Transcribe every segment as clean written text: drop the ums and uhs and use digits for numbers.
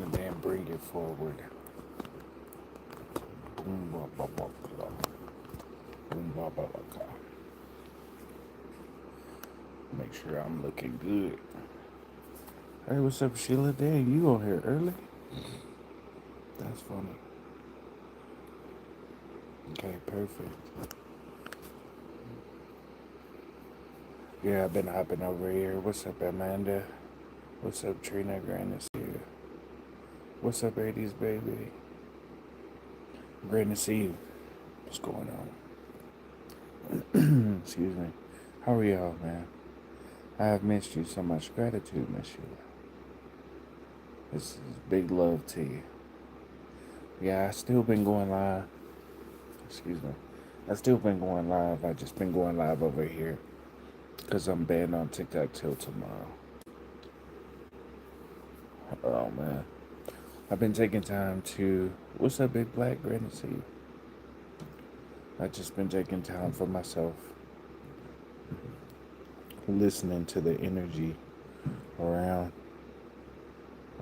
And then bring it forward. Boom, ba, ba, ba, ba. Boom, ba, ba, ba, ka. Make sure I'm looking good. Hey, what's up, Sheila? Dang, you on here early? That's funny. Okay, perfect. Yeah, I've been hopping over here. What's up, Amanda? What's up, Trina? Grand to see you. What's up, 80s baby? Great to see you. What's going on? Excuse me. How are y'all, man? I have missed you so much. Gratitude, Miss Sheila. This is big love to you. Yeah, I still been going live. Excuse me. I still been going live. I just been going live over here because I'm banned on TikTok till tomorrow. Oh man, I've been taking time to. What's up, Big Black? Great to see you. I just been taking time for myself, listening to the energy around.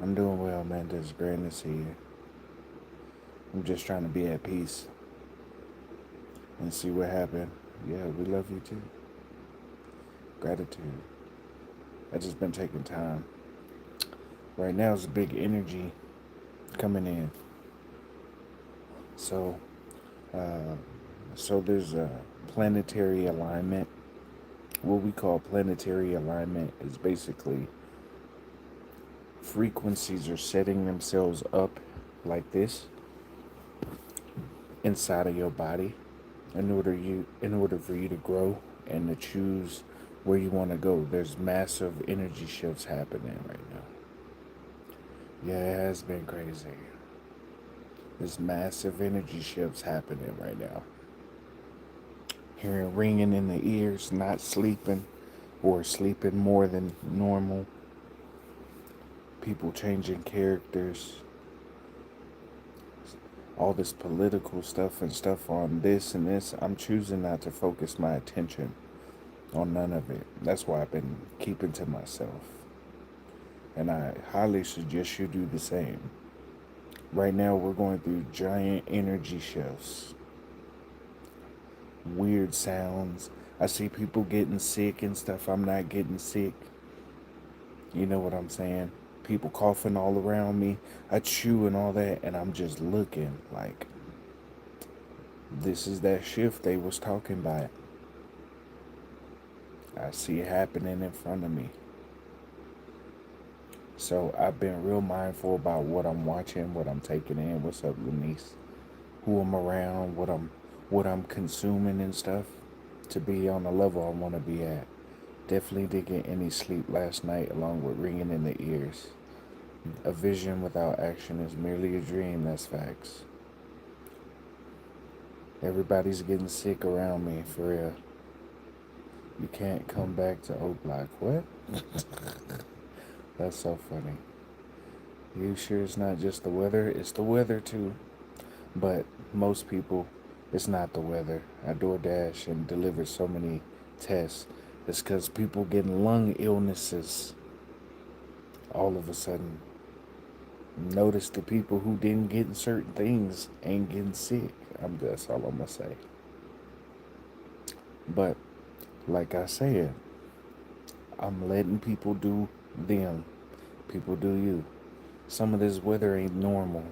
I'm doing well, man. It's great to see you. I'm just trying to be at peace and see what happened. Yeah, we love you too. Gratitude. I just been taking time. Right now is a big energy coming in. So, uh, so there's a planetary alignment. What we call planetary alignment is basically frequencies are setting themselves up like this inside of your body in order for you to grow and to choose where you want to go. There's massive energy shifts happening right now. Yeah, it has been crazy. There's massive energy shifts happening right now. Hearing ringing in the ears, not sleeping or sleeping more than normal. People changing characters. All this political stuff and stuff on this and this. I'm choosing not to focus my attention on none of it. That's why I've been keeping to myself. And I highly suggest you do the same. Right now, we're going through giant energy shifts. Weird sounds. I see people getting sick and stuff. I'm not getting sick. You know what I'm saying? People coughing all around me. I chew and all that, and I'm just looking like this is that shift they was talking about. I see it happening in front of me. So I've been real mindful about what I'm watching, what I'm taking in. What's up, Lanice? Who I'm around, what I'm consuming and stuff to be on the level I want to be at. Definitely didn't get any sleep last night, along with ringing in the ears. A vision without action is merely a dream. That's facts. Everybody's getting sick around me, for real. You can't come back to Oak Block. What? That's so funny. You sure it's not just the weather? It's the weather too. But most people, it's not the weather. I DoorDash and deliver so many tests. It's because people getting lung illnesses all of a sudden. Notice the people who didn't get certain things ain't getting sick. That's all I'm going to say. But like I said, I'm letting people do them. People do you. Some of this weather ain't normal.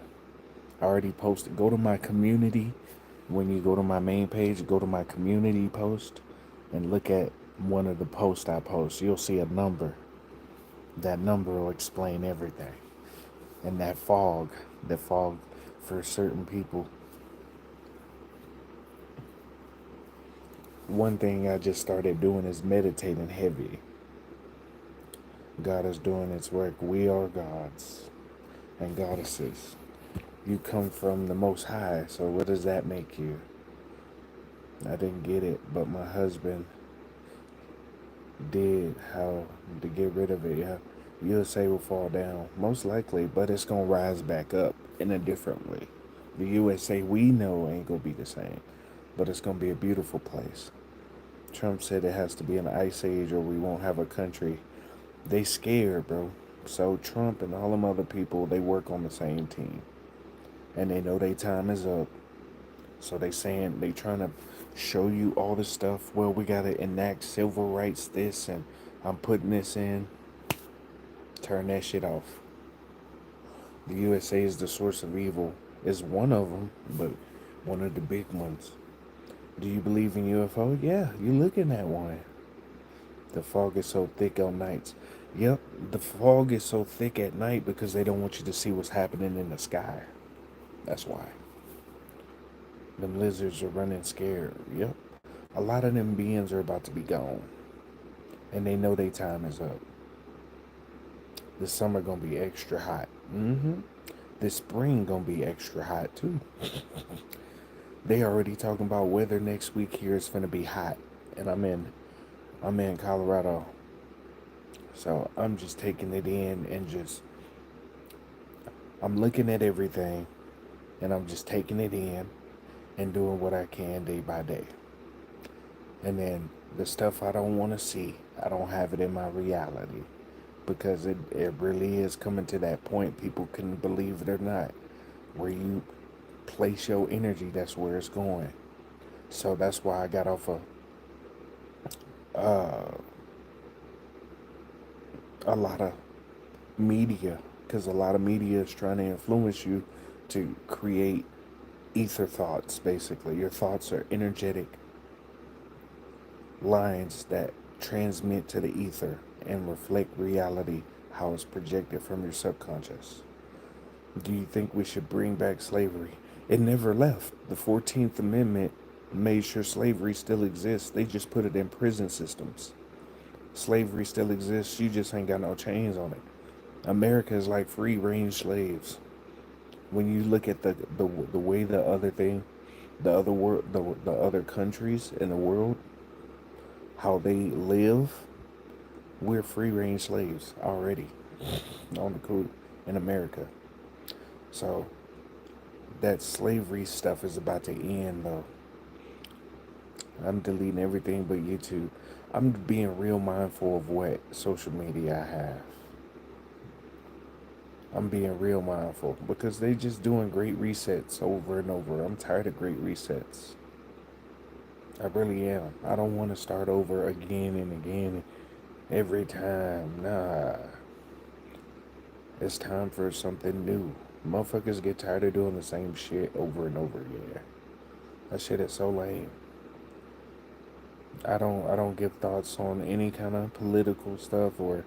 I already posted. Go to my community. When you go to my main page, go to my community post and look at one of the posts I post. You'll see a number. That number will explain everything. And that fog, the fog for certain people. One thing I just started doing is meditating heavy. God is doing its work. We are gods and goddesses. You come from the Most High, so what does that make you? I didn't get it, but my husband did. How to get rid of it. Yeah, USA will fall down, most likely, but it's going to rise back up in a different way. The USA we know ain't going to be the same, but it's going to be a beautiful place. Trump said it has to be an ice age or we won't have a country. They scared, bro. So Trump and all them other people, they work on the same team. And they know their time is up. So they trying to show you all this stuff. Well, we gotta enact civil rights this and I'm putting this in. Turn that shit off. The USA is the source of evil. Is one of them, but one of the big ones. Do you believe in UFO? Yeah, you're looking at one. The fog is so thick on nights. Yep, the fog is so thick at night because they don't want you to see what's happening in the sky. That's why. Them lizards are running scared. Yep. A lot of them beings are about to be gone. And they know their time is up. This summer gonna be extra hot. This spring gonna be extra hot too. They already talking about weather next week here is gonna be hot. And I'm in Colorado. So I'm just taking it in and I'm looking at everything and I'm just taking it in and doing what I can day by day. And then the stuff I don't want to see, I don't have it in my reality because it really is coming to that point, people can believe it or not, where you place your energy, that's where it's going. So that's why I got off of uh, a lot of media, because a lot of media is trying to influence you to create ether thoughts. Basically, your thoughts are energetic lines that transmit to the ether and reflect reality, how it's projected from your subconscious. Do you think we should bring back slavery? It never left. The 14th Amendment made sure slavery still exists. They just put it in prison systems. Slavery still exists. You just ain't got no chains on it. America is like free range slaves. When you look at the way the other world, the other countries in the world, how they live, we're free range slaves already on the code in America. So that slavery stuff is about to end though. I'm deleting everything but YouTube. I'm being real mindful of what social media I have. I'm being real mindful because they just doing great resets over and over. I'm tired of great resets. I really am. I don't want to start over again and again every time. Nah. It's time for something new. Motherfuckers get tired of doing the same shit over and over again. That shit is so lame. I don't give thoughts on any kind of political stuff or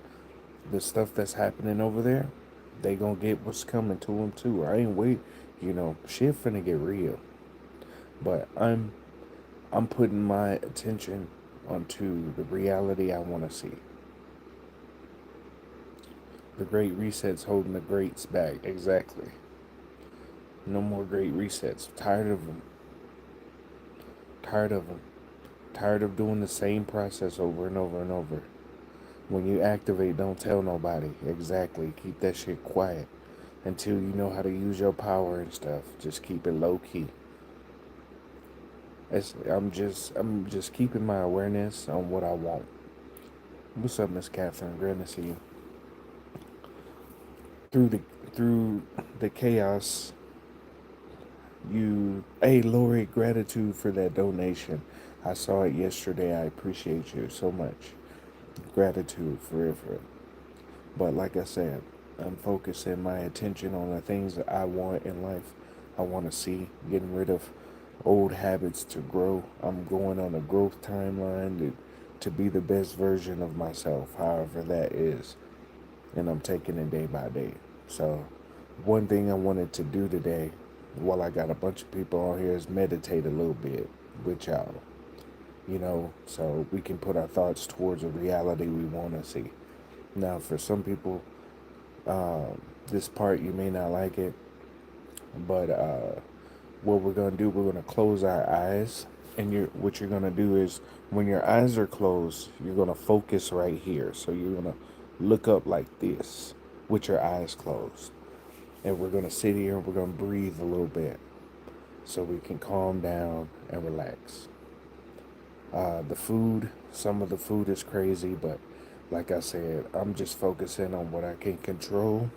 the stuff that's happening over there. They gonna get what's coming to them too. I ain't wait. Shit finna get real. But I'm putting my attention onto the reality I want to see. The Great Reset's holding the greats back. Exactly. No more Great Resets. Tired of them. Tired of them. Tired of doing the same process over and over and over. When you activate, don't tell nobody. Exactly. Keep that shit quiet until you know how to use your power and stuff. Just keep it low key. I'm just keeping my awareness on what I want. What's up, Miss Catherine? Glad to see you. Through the chaos, hey Lori, gratitude for that donation. I saw it yesterday. I appreciate you so much. Gratitude for real, for real. But like I said, I'm focusing my attention on the things that I want in life. I want to see, getting rid of old habits to grow. I'm going on a growth timeline to be the best version of myself, however that is. And I'm taking it day by day. So one thing I wanted to do today, while I got a bunch of people on here, is meditate a little bit with y'all. So we can put our thoughts towards a reality we want to see. Now, for some people, this part you may not like it, but what we're gonna do, we're gonna close our eyes, and what you're gonna do is, when your eyes are closed, you're gonna focus right here. So you're gonna look up like this with your eyes closed, and we're gonna sit here and we're gonna breathe a little bit, so we can calm down and relax. Some of the food is crazy, but Like I said, I'm just focusing on what I can control,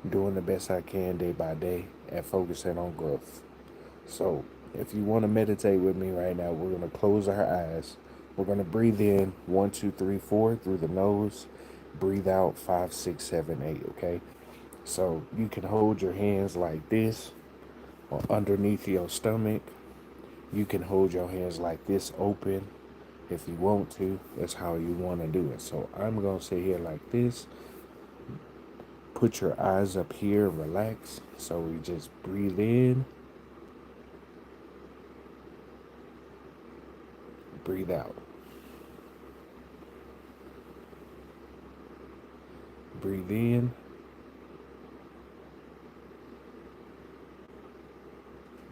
doing the best I can day by day, and focusing on growth. So, if you want to meditate with me right now, we're going to close our eyes. We're going to breathe in 1, 2, 3, 4 through the nose, breathe out 5, 6, 7, 8, okay? So, you can hold your hands like this or underneath your stomach. You can hold your hands like this open if you want to. That's how you want to do it. So, I'm going to sit here like this. Put your eyes up here, relax. So, we just breathe in, breathe out. Breathe in,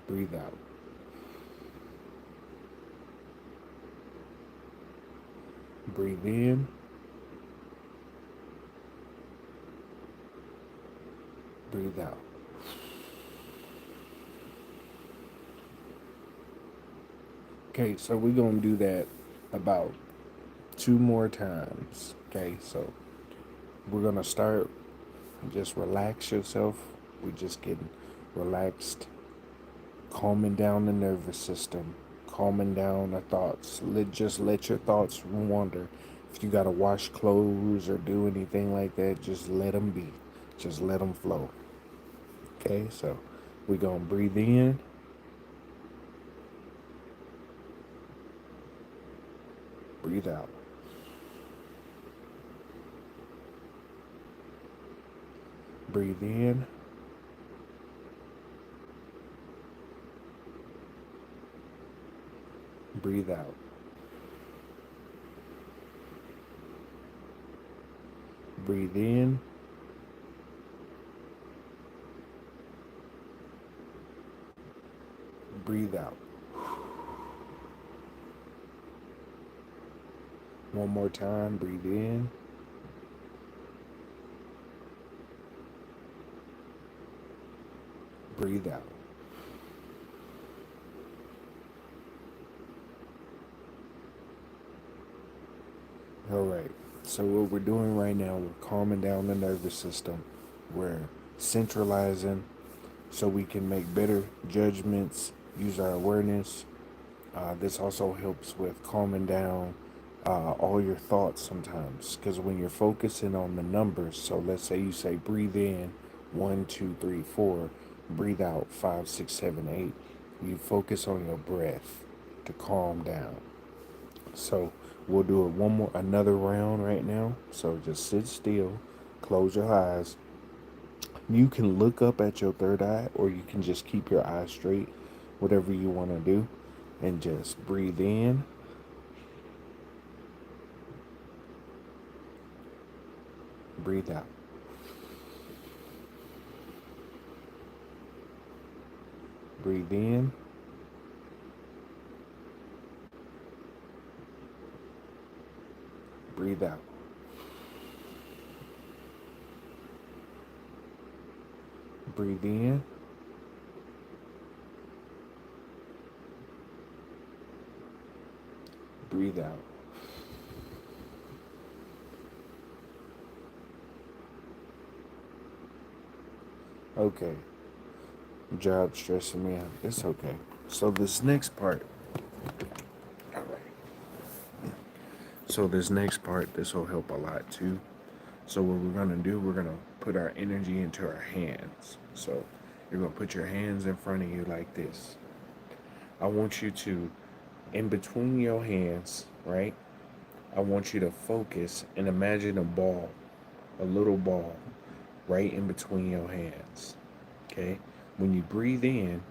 breathe out. Breathe in, breathe out. Okay, so we're going to do that about 2 more times. Okay, so we're going to start. Just relax yourself. We're just getting relaxed, calming down the nervous system, calming down the thoughts. Just let your thoughts wander. If you got to wash clothes or do anything like that, just let them be. Just let them flow. Okay, so we're going to breathe in, breathe out. Breathe in, breathe out. Breathe in, breathe out. One more time, breathe in, breathe out. All right. So what we're doing right now, we're calming down the nervous system. We're centralizing so we can make better judgments, use our awareness. This also helps with calming down all your thoughts sometimes. Because when you're focusing on the numbers, so let's say you say breathe in 1, 2, 3, 4, breathe out 5, 6, 7, 8. You focus on your breath to calm down. So we'll do it another round right now. So just sit still, close your eyes. You can look up at your third eye, or you can just keep your eyes straight, whatever you want to do, and just breathe in, breathe out. Breathe in, breathe out. Breathe in, breathe out. Okay, job stressing me out. It's okay. So this next part, all right. So this next part, this will help a lot too. So what we're gonna do, we're gonna put our energy into our hands. So you're gonna put your hands in front of you like this. I want you to, in between your hands, right? I want you to focus and imagine a ball, a little ball, right in between your hands. Okay? When you breathe in,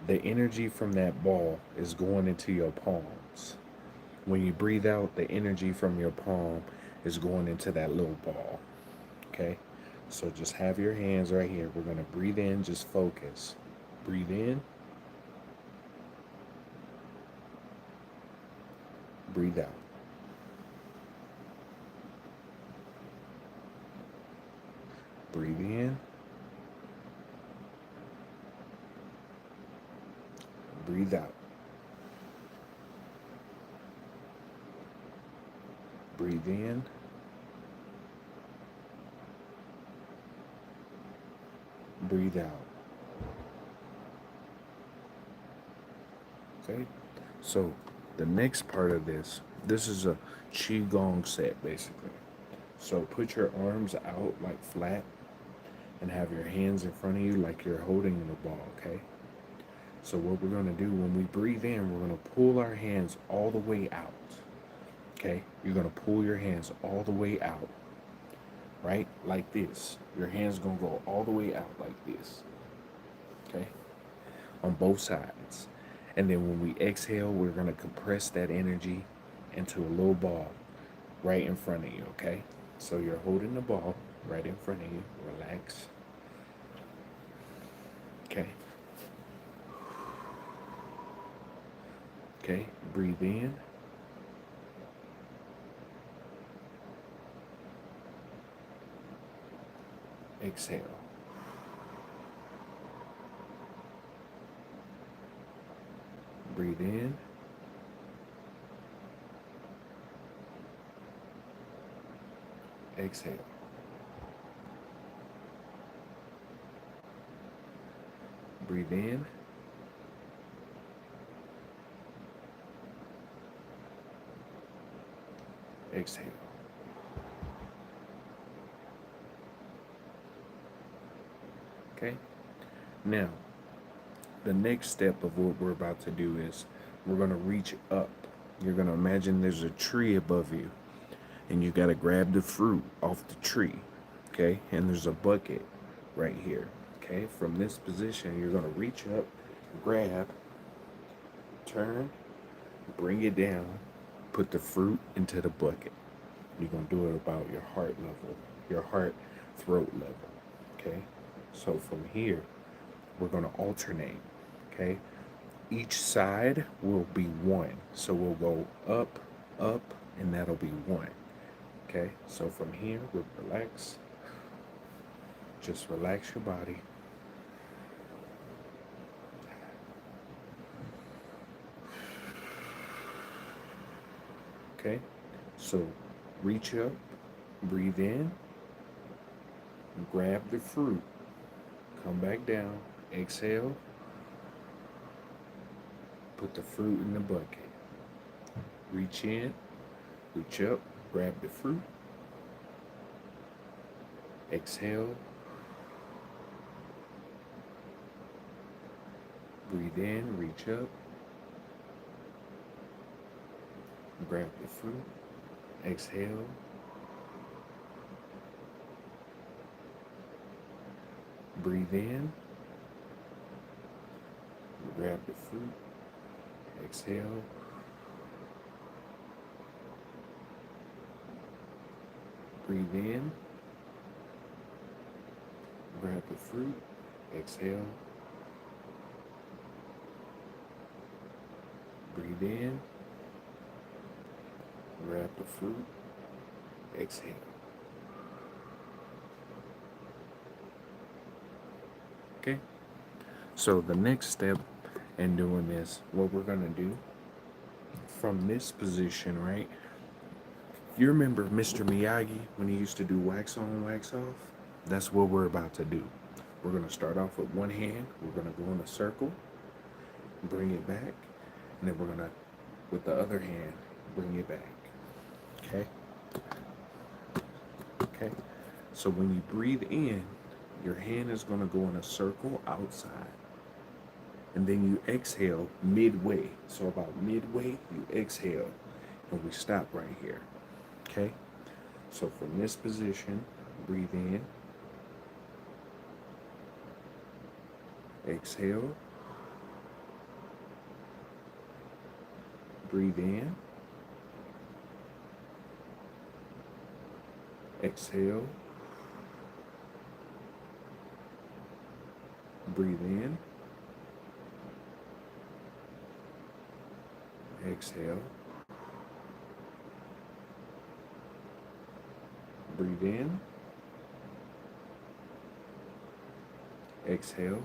the energy from that ball is going into your palms. When you breathe out, the energy from your palm is going into that little ball. Okay? So just have your hands right here. We're going to breathe in, just focus. Breathe in, breathe out. Breathe in, breathe out. Breathe in, breathe out. Okay? So the next part of this is a Qigong set basically. So put your arms out like flat and have your hands in front of you like you're holding the ball, okay? So what we're gonna do when we breathe in, we're gonna pull our hands all the way out. Okay? You're gonna pull your hands all the way out. Right? Like this. Your hands gonna go all the way out like this. Okay? On both sides. And then when we exhale, we're gonna compress that energy into a little ball right in front of you, okay? So you're holding the ball right in front of you. Relax. Okay. Okay, breathe in. Exhale. Breathe in. Exhale. Breathe in. Exhale. Okay? Now, the next step of what we're about to do is we're going to reach up. You're going to imagine there's a tree above you, and you got to grab the fruit off the tree, okay? And there's a bucket right here, okay? From this position, you're going to reach up, grab, turn, bring it down, put the fruit into the bucket. You're going to do it about your heart level, your heart throat level, okay? So from here, we're going to alternate, okay? Each side will be one. So we'll go up, up, and that'll be one. Okay? So from here, we'll relax. Just relax your body. Okay? So reach up, breathe in, grab the fruit, come back down, exhale, put the fruit in the bucket. Reach in, reach up, grab the fruit, exhale, breathe in, reach up, grab the fruit, exhale, breathe in, grab the fruit, exhale, breathe in, grab the fruit, exhale, breathe in, grab the fruit, exhale. Okay? So the next step in doing this, what we're going to do from this position, right? You remember Mr. Miyagi when he used to do wax on, wax off? That's what we're about to do. We're going to start off with one hand. We're going to go in a circle, bring it back, and then we're going to, with the other hand, bring it back. Okay? Okay? So when you breathe in, your hand is going to go in a circle outside. And then you exhale midway. So about midway, you exhale. And we stop right here. Okay? So from this position, breathe in. Exhale. Breathe in. Exhale. Breathe in. Exhale. Breathe in. Exhale.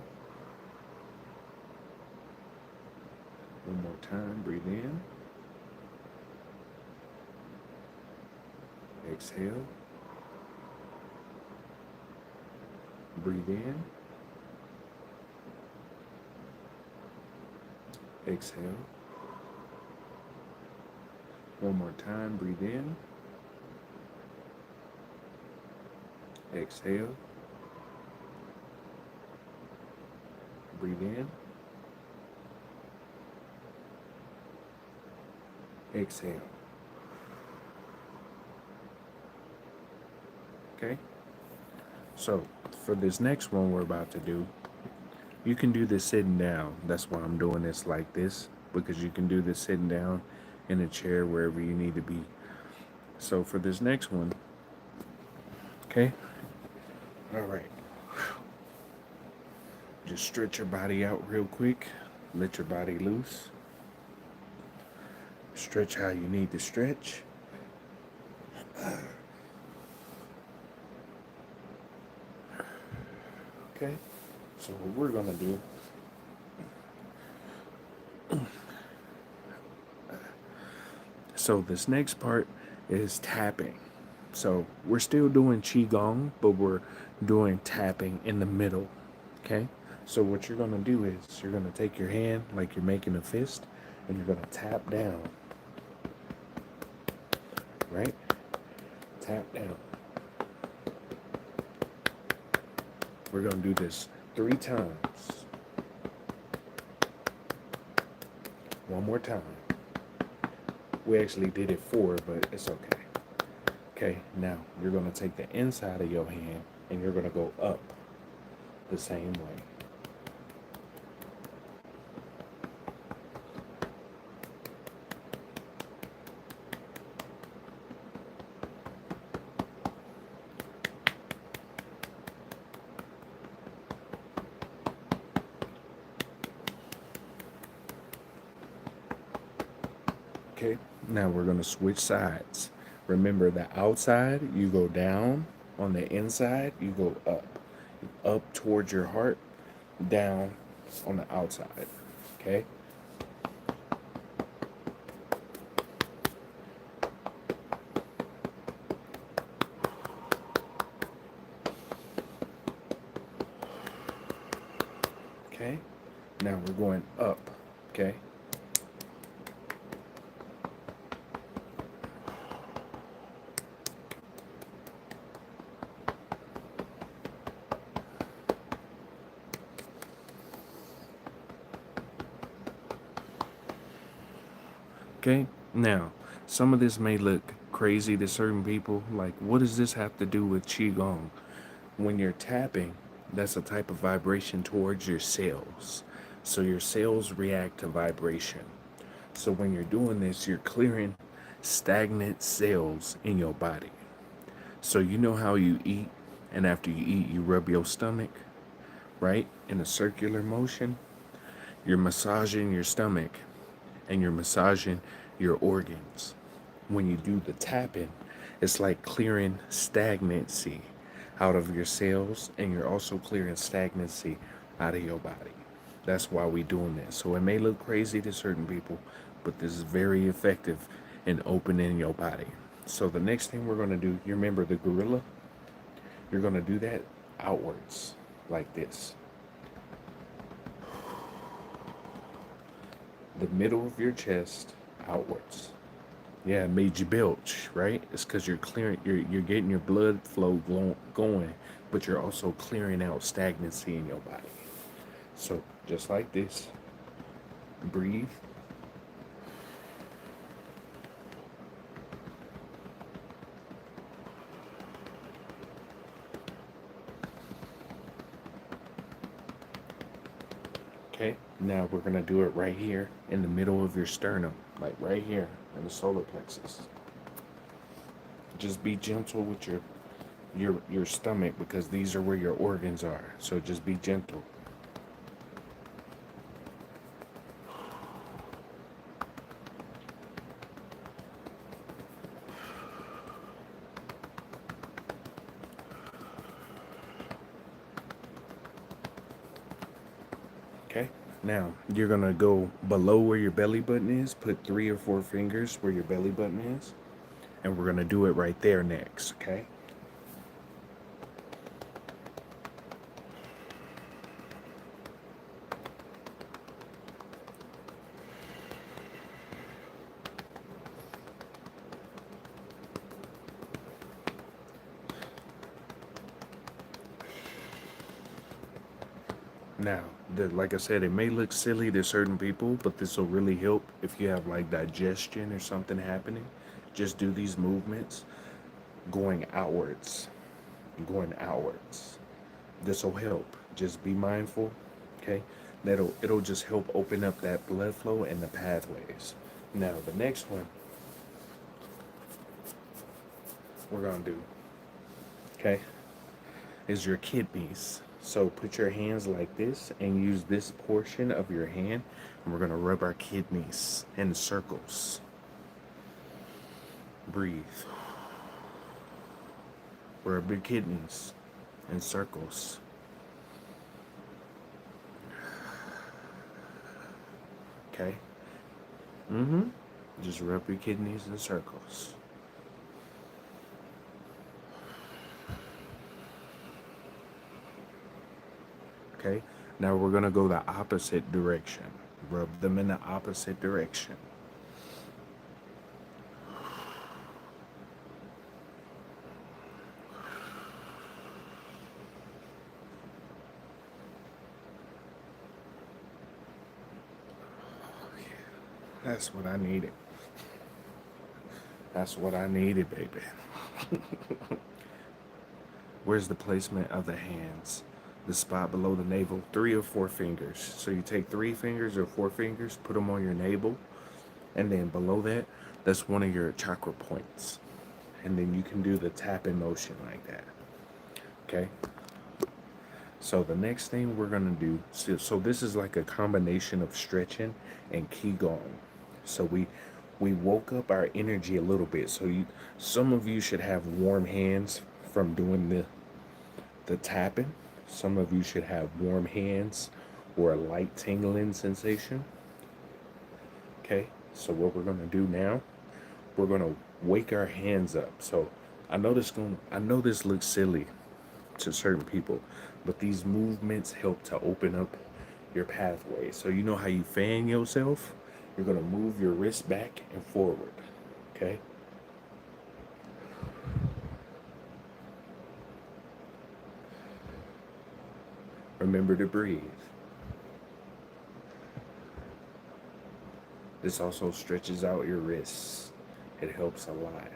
One more time. Breathe in. Exhale. Breathe in. Exhale. One more time. Breathe in. Exhale. Breathe in. Exhale. Okay? So, for this next one we're about to do, you can do this sitting down. That's why I'm doing this like this, because you can do this sitting down in a chair wherever you need to be. So for this next one, okay? All right. Just stretch your body out real quick. Let your body loose. Stretch how you need to stretch. Okay? So what we're gonna do, so this next part is tapping. So we're still doing Qigong, but we're doing tapping in the middle. Okay? So what you're gonna do is you're gonna take your hand like you're making a fist and you're gonna tap down. Right? Tap down. We're gonna do this 3 times. One more time. We actually did it 4, but it's okay. Okay, now you're gonna take the inside of your hand and you're gonna go up the same way. Okay, now we're gonna switch sides. Remember, the outside, you go down. On the inside, you go up. Up towards your heart, down on the outside. Okay? Okay? Now we're going up. Okay? Okay, now some of this may look crazy to certain people. Like, what does this have to do with Qigong? When you're tapping, that's a type of vibration towards your cells. So your cells react to vibration. So when you're doing this, you're clearing stagnant cells in your body. So you know how you eat, and after you eat, you rub your stomach, right? In a circular motion. You're massaging your stomach and you're massaging your organs. When you do the tapping, it's like clearing stagnancy out of your cells, and you're also clearing stagnancy out of your body. That's why we're doing this. So it may look crazy to certain people, but this is very effective in opening your body. So the next thing we're going to do, you remember the gorilla? You're going to do that outwards, like this. The middle of your chest outwards. Yeah, it made you belch, right? It's because you're clearing, you're getting your blood flow going, but you're also clearing out stagnancy in your body. So just like this, breathe. Okay, now we're gonna do it right here in the middle of your sternum, like right here in the solar plexus. Just be gentle with your stomach, because these are where your organs are. So just be gentle. Okay, now you're gonna go below where your belly button is, put 3 or 4 fingers where your belly button is, and we're gonna do it right there next. Okay, Now, like I said, it may look silly to certain people, but this will really help if you have like digestion or something happening. Just do these movements going outwards, going outwards. This will help. Just be mindful, okay? It'll just help open up that blood flow and the pathways. Now, the next one we're gonna do, okay, is your kidneys. So put your hands like this and use this portion of your hand, and we're gonna rub our kidneys in circles. Breathe. Rub your kidneys in circles. Okay? Just rub your kidneys in circles. Okay? Now we're gonna go the opposite direction. Rub them in the opposite direction. That's what I needed. That's what I needed, baby. Where's the placement of the hands? The spot below the navel, 3 or 4 fingers. So you take 3 fingers or 4 fingers, put them on your navel, and then below that, that's one of your chakra points. And then you can do the tapping motion like that. Okay? So the next thing we're gonna do, so this is like a combination of stretching and Qigong. So we woke up our energy a little bit. So some of you should have warm hands from doing the tapping. Some of you should have warm hands or a light tingling sensation. Okay, so what we're gonna do now, we're gonna wake our hands up. So I know this looks silly to certain people, but these movements help to open up your pathway. So you know how you fan yourself? You're gonna move your wrist back and forward. Okay? Remember to breathe. This also stretches out your wrists. It helps a lot.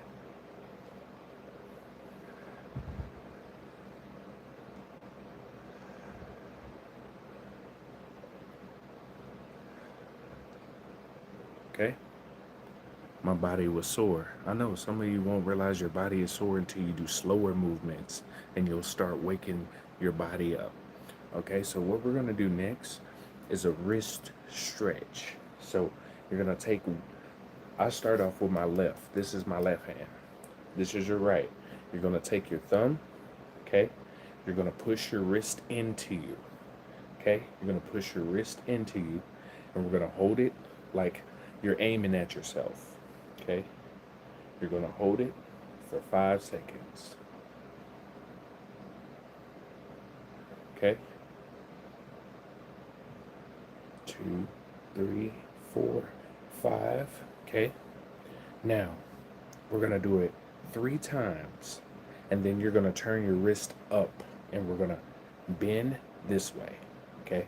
Okay? My body was sore. I know some of you won't realize your body is sore until you do slower movements and you'll start waking your body up. Okay, so what we're gonna do next is a wrist stretch. So you're gonna take, I start off with my left. This is my left hand. This is your right. You're gonna take your thumb, okay? You're gonna push your wrist into you, okay? You're gonna push your wrist into you, and we're gonna hold it like you're aiming at yourself, okay? You're gonna hold it for 5 seconds, okay? 2, 3, 4, 5, okay? Now, we're gonna do it 3 times, and then you're gonna turn your wrist up, and we're gonna bend this way, okay?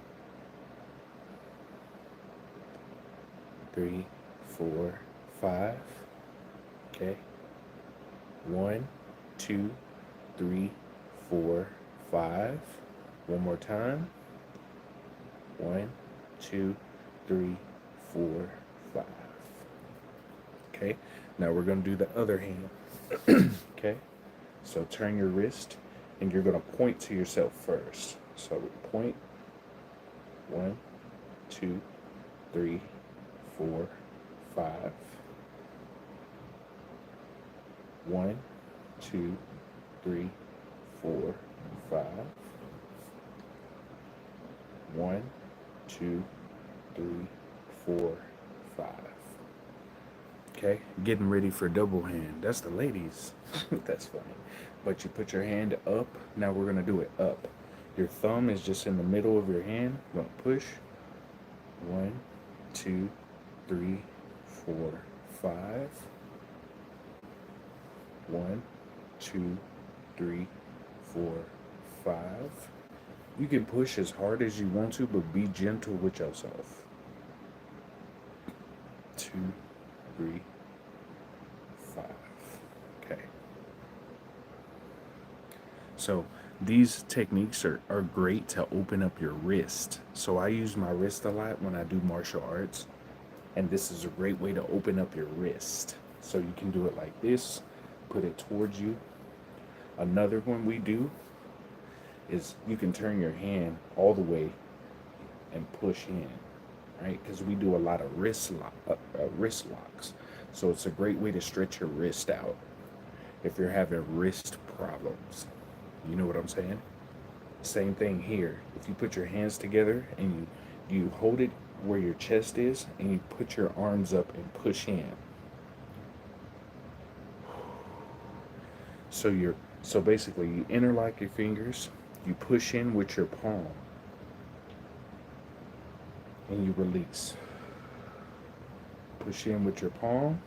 3, 4, 5, okay? 1, 2, 3, 4, 5. One more time. 1, 2, 3, 4, 5. Okay, now we're going to do the other hand. Okay, so turn your wrist and you're going to point to yourself first. So point. 1, 2, 3, 4, 5. 1, 2, 3, 4, 5. 1, 2, 3, 4, 5. Okay, getting ready for double hand. That's the ladies. That's funny. But you put your hand up. Now we're gonna do it up. Your thumb is just in the middle of your hand. You're gonna push. 1, 2, 3, 4, 5. 1, 2, 3, 4, 5. You can push as hard as you want to, but be gentle with yourself. 2, 3, 5. Okay. So these techniques are great to open up your wrist. So I use my wrist a lot when I do martial arts. And this is a great way to open up your wrist. So you can do it like this, put it towards you. Another one we do is you can turn your hand all the way and push in, right? Because we do a lot of wrist locks. So it's a great way to stretch your wrist out if you're having wrist problems. You know what I'm saying? Same thing here. If you put your hands together and you hold it where your chest is and you put your arms up and push in. So basically you interlock your fingers, you push in with your palm, and you release. Push in with your palm,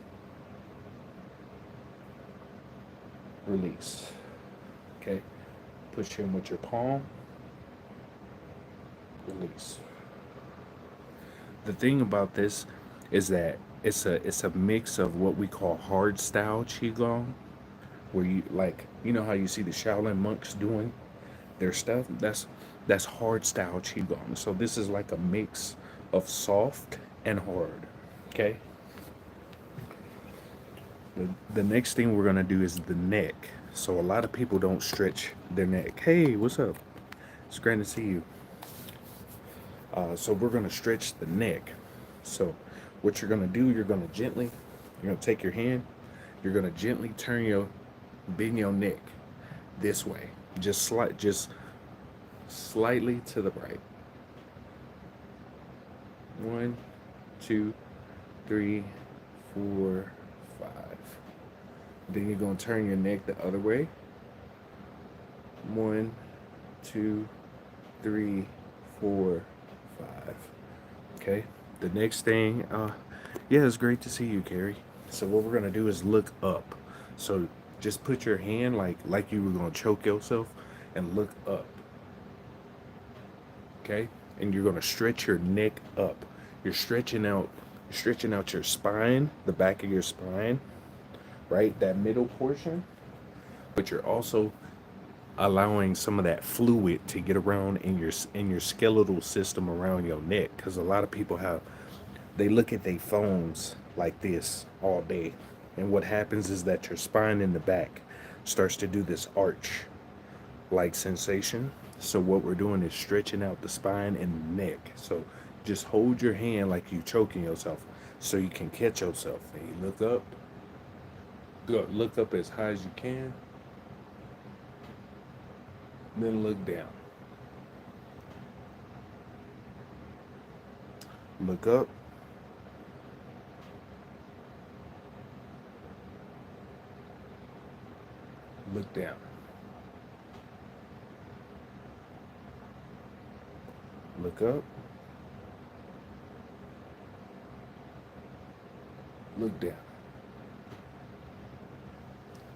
release. Okay? Push in with your palm, release. The thing about this is that it's a mix of what we call hard style Qigong, where you like, you know how you see the Shaolin monks doing their stuff? That's hard style Qigong. So this is like a mix of soft and hard. Okay? The next thing we're gonna do is the neck. So a lot of people don't stretch their neck. Hey, what's up? It's great to see you. So we're gonna stretch the neck. So what you're gonna do, you're gonna take your hand, you're gonna gently bend your neck this way, just slightly to the right. 1, 2, 3, 4, 5. Then you're gonna turn your neck the other way. 1, 2, 3, 4, 5. Okay. The next thing, yeah, it's great to see you, Carrie. So what we're gonna do is look up. So just put your hand like you were gonna choke yourself, and look up. Okay, and you're gonna stretch your neck up. You're stretching out your spine, the back of your spine, right? That middle portion. But you're also allowing some of that fluid to get around in your skeletal system around your neck, because a lot of people they look at their phones like this all day, and what happens is that your spine in the back starts to do this arch like sensation. So what we're doing is stretching out the spine and the neck. So just hold your hand like you choking yourself so you can catch yourself, and you look up. Good. Look up as high as you can, then look down. Look up. Look down. Look up. Look down.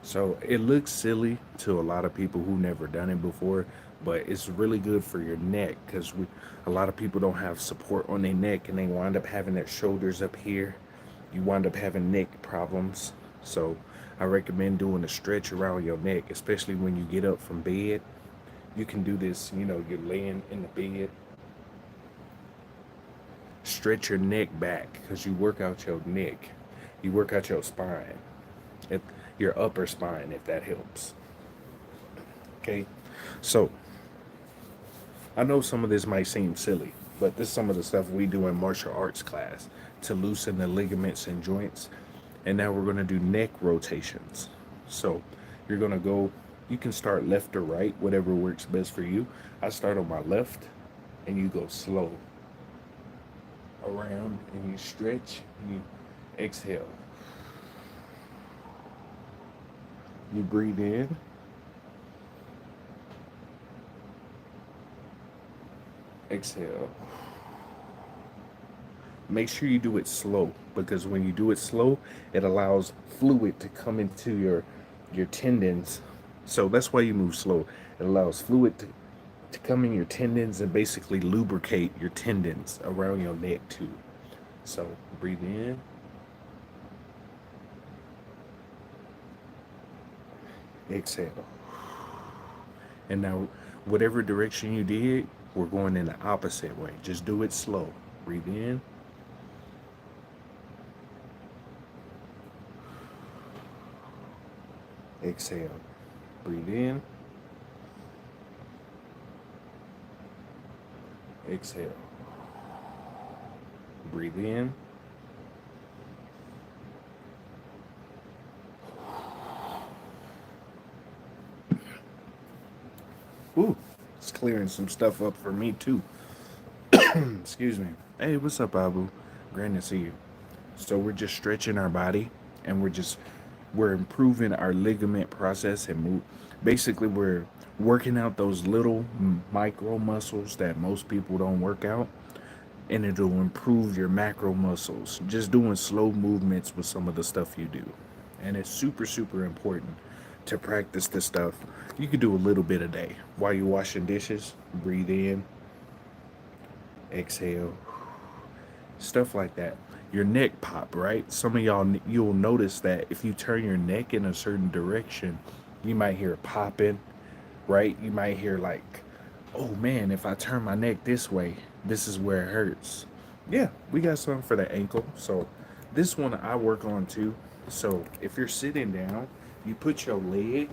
So it looks silly to a lot of people who never done it before, but it's really good for your neck, because a lot of people don't have support on their neck, and they wind up having their shoulders up here. You wind up having neck problems. So I recommend doing a stretch around your neck, especially when you get up from bed. You can do this, you're laying in the bed. Stretch your neck back, because you work out your neck. You work out your spine. Your upper spine, if that helps. Okay, so I know some of this might seem silly, but this is some of the stuff we do in martial arts class to loosen the ligaments and joints. And now we're going to do neck rotations. So you're going to go, you can start left or right, whatever works best for you. I start on my left, and you go slow around, and you stretch, and you exhale. You breathe in. Exhale. Make sure you do it slow, because when you do it slow, it allows fluid to come into your tendons. So that's why you move slow. It allows fluid to come in your tendons and basically lubricate your tendons around your neck too. So breathe in, exhale. And now, whatever direction you did, we're going in the opposite way. Just do it slow. Breathe in, exhale. Breathe in, exhale. Breathe in, ooh, it's clearing some stuff up for me too. Excuse me. Hey, what's up, Abu? Great to see you. So we're just stretching our body, and we're improving our ligament process and move. Basically, we're working out those little micro muscles that most people don't work out, and it'll improve your macro muscles. Just doing slow movements with some of the stuff you do, and it's super super important to practice this stuff. You could do a little bit a day while you're washing dishes. Breathe in, exhale, stuff like that. Your neck pop, right? Some of y'all, you'll notice that if you turn your neck in a certain direction, you might hear it popping, right? You might hear like, oh man, if I turn my neck this way, this is where it hurts. Yeah, we got something for the ankle. So this one I work on too. So if you're sitting down, you put your leg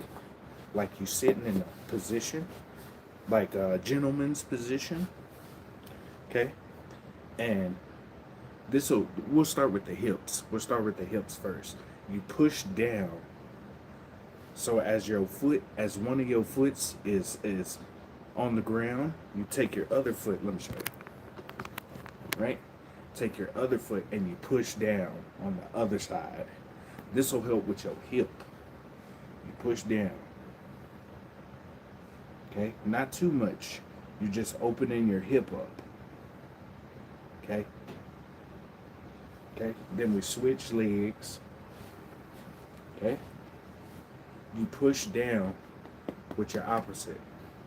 like you sitting in a position, like a gentleman's position, okay? And we'll start with the hips. We'll start with the hips first. You push down. So as one of your foots is on the ground, you take your other foot, let me show you. Right? Take your other foot and you push down on the other side. This will help with your hip. You push down. Okay? Not too much. You're just opening your hip up. Okay? Okay? Then we switch legs. Okay? You push down with your opposite.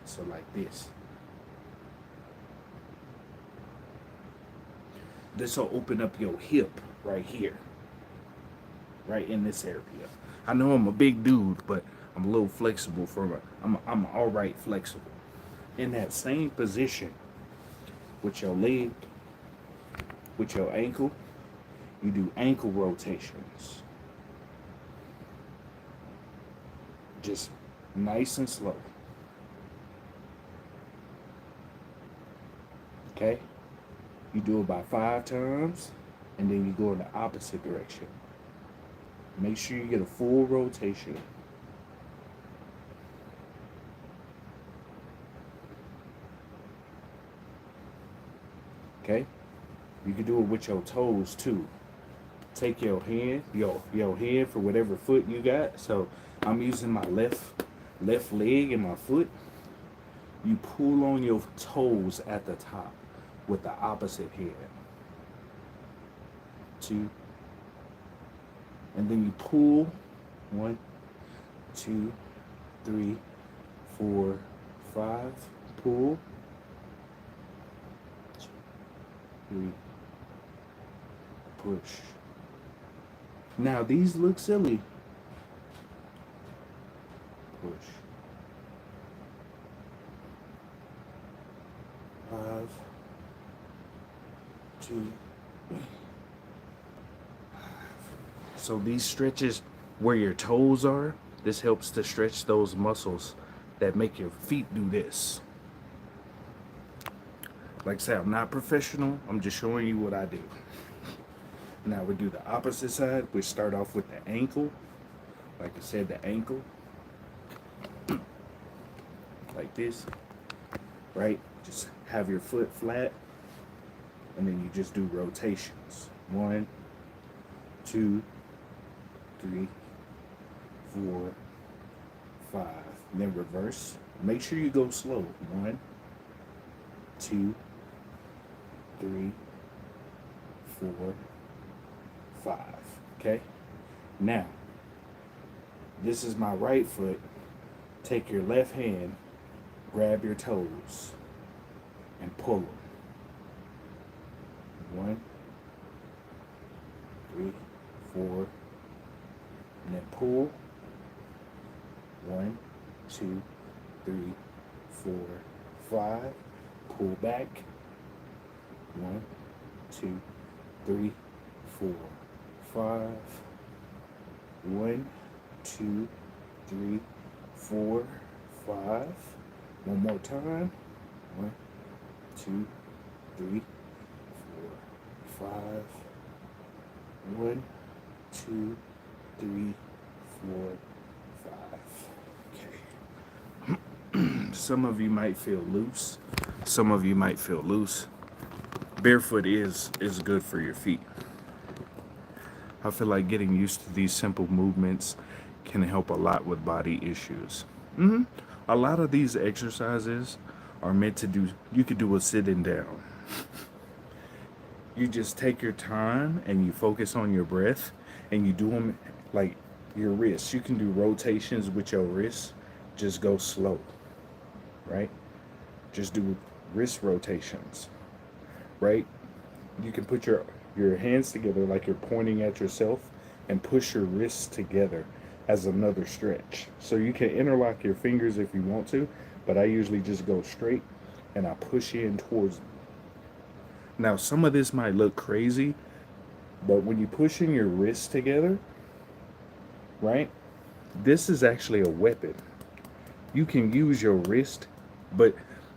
So like this. This will open up your hip right here. Right in this area. I know I'm a big dude, but I'm a little flexible I'm alright flexible. In that same position with your leg, with your ankle, you do ankle rotations. Just nice and slow. Okay? You do it about 5 times, and then you go in the opposite direction. Make sure you get a full rotation. Okay? You can do it with your toes too. Take your hand, your hand for whatever foot you got. So I'm using my left leg and my foot. You pull on your toes at the top with the opposite hand. 2. And then you pull 1, 2, 3, 4, 5. Pull. 2, 3. Push. Now these look silly. Push. 5, 2. So these stretches where your toes are, this helps to stretch those muscles that make your feet do this. Like I said, I'm not professional. I'm just showing you what I do. Now we do the opposite side. We start off with the ankle. Like I said, the ankle. Like this. Right? Just have your foot flat. And then you just do rotations. 1, 2, 3, 4, 5. And then reverse. Make sure you go slow. 1, 2, 3, 4, 5. Okay? Now, this is my right foot. Take your left hand Grab your toes and pull them. 1, 3, 4, and then pull. 1, 2, 3, 4, 5. Pull back. 1, 2, 3, 4, 5. 1, 2, 3, 4, 5. One more time. 1, 2, 3, 4, 5. 1, 2, 3, 4, 5. Okay. Some of you might feel loose. Some of you might feel loose. Barefoot is good for your feet. I feel like getting used to these simple movements can help a lot with body issues. A lot of these exercises are meant to do, you could do a sitting down. You just take your time and you focus on your breath and you do them like your wrists. You can do rotations with your wrists. Just go slow, right? Just do wrist rotations, right? You can put your hands together like you're pointing at yourself and push your wrists together as another stretch. So you can interlock your fingers if you want to, but I usually just go straight and I push in towards them. Now, some of this might look crazy, but when you push in your wrists together, right, this is actually a weapon. You can use your wrist, but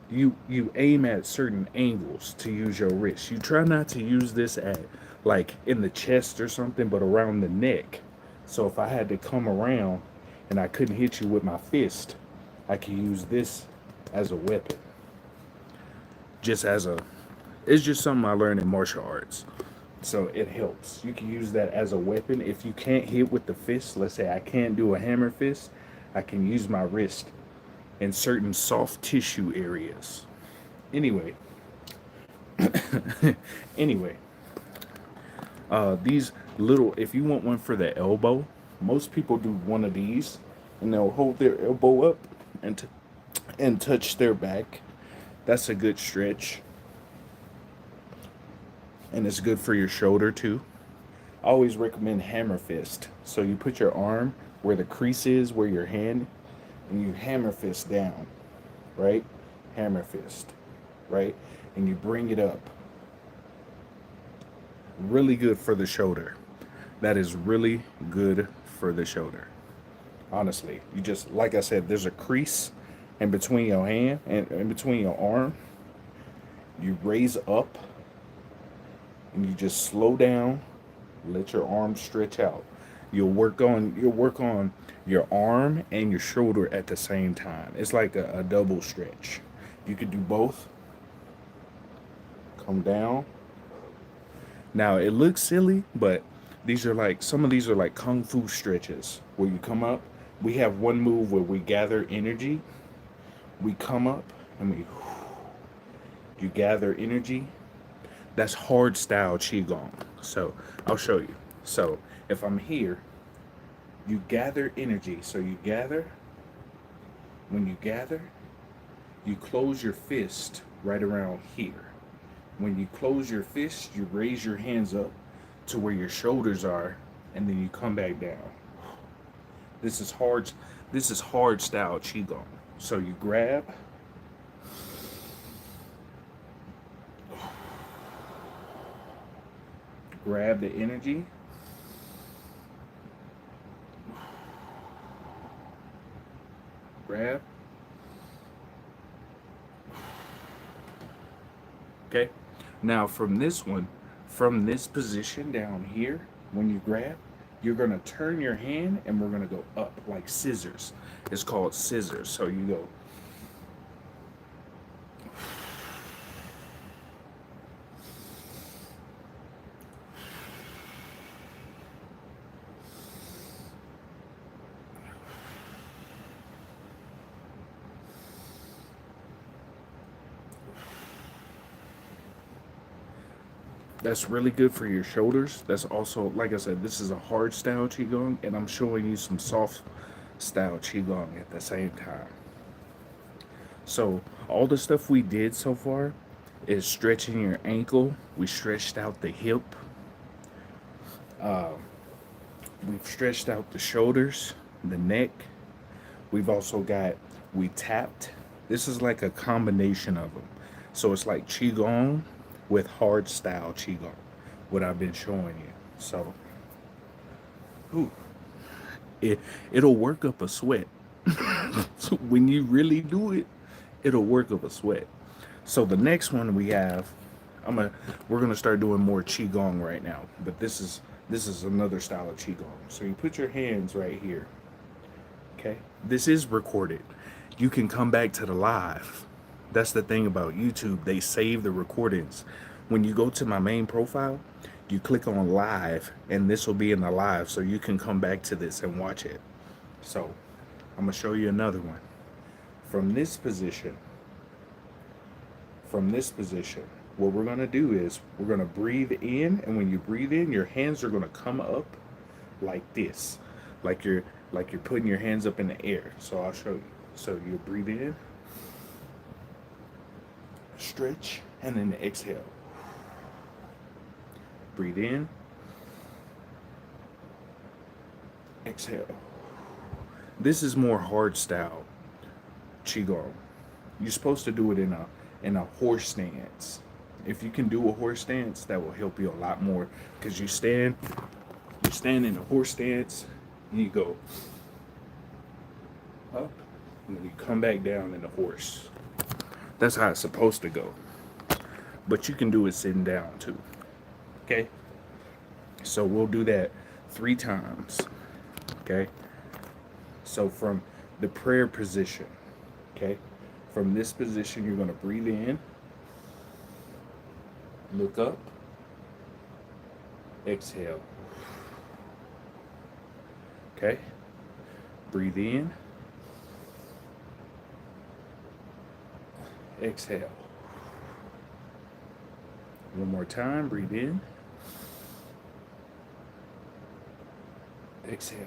you aim at certain angles to use your wrist. You try not to use this at like in the chest or something, but around the neck. So if I had to come around and I couldn't hit you with my fist, I could use this as a weapon. It's just something I learned in martial arts. So it helps. You can use that as a weapon. If you can't hit with the fist, let's say I can't do a hammer fist, I can use my wrist in certain soft tissue areas. Anyway, anyway, these little, if you want one for the elbow, most people do one of these and they'll hold their elbow up and touch their back. That's a good stretch. And it's good for your shoulder too. I always recommend hammer fist. So you put your arm where the crease is, where your hand, and you hammer fist down, right? Hammer fist, right? And you bring it up. Really good for the shoulder. That is really good for the shoulder. Honestly, you just, like I said, there's a crease in between your hand and in between your arm. You raise up and you just slow down, let your arm stretch out. You'll work on your arm and your shoulder at the same time. It's like a double stretch. You could do both. Come down. Now it looks silly, but some of these are like kung fu stretches where you come up. We have one move where we gather energy. We come up and you gather energy. That's hard style Qigong. So I'll show you. So if I'm here, you gather energy. So you gather. When you gather, you close your fist right around here. When you close your fist, you raise your hands up to where your shoulders are, and then you come back down. This is hard style Qigong. So you grab. Grab the energy. Grab. Okay. Now from this position down here, when you grab, you're going to turn your hand and we're going to go up like scissors. It's called scissors. So you go. That's really good for your shoulders. That's also, like I said, this is a hard style Qigong, and I'm showing you some soft style Qigong at the same time. So all the stuff we did so far is stretching your ankle. We stretched out the hip. We've stretched out the shoulders, the neck. We've also got, we tapped. This is like a combination of them. So it's like Qigong with hard style Qigong, what I've been showing you. So, ooh, it'll work up a sweat. So when you really do it, it'll work up a sweat. So the next one we have, we're gonna start doing more Qigong right now. But this is another style of Qigong. So you put your hands right here. Okay? This is recorded. You can come back to the live. That's the thing about YouTube. They save the recordings. When you go to my main profile, you click on live, and this will be in the live, so you can come back to this and watch it. So I'm gonna show you another one. From this position, what we're gonna do is we're gonna breathe in, and when you breathe in, your hands are gonna come up like this, like you're putting your hands up in the air. So I'll show you. So you breathe in, stretch, and then exhale. Breathe in, exhale. This is more hard style Qigong. You're supposed to do it in a horse stance. If you can do a horse stance, that will help you a lot more, because you stand in a horse stance, and you go up, and then you come back down in the horse. That's how it's supposed to go. But you can do it sitting down too. Okay? So we'll do that 3 times. Okay? So from the prayer position, okay? From this position, you're going to breathe in, look up, exhale. Okay? Breathe in, exhale. One more time, breathe in, exhale.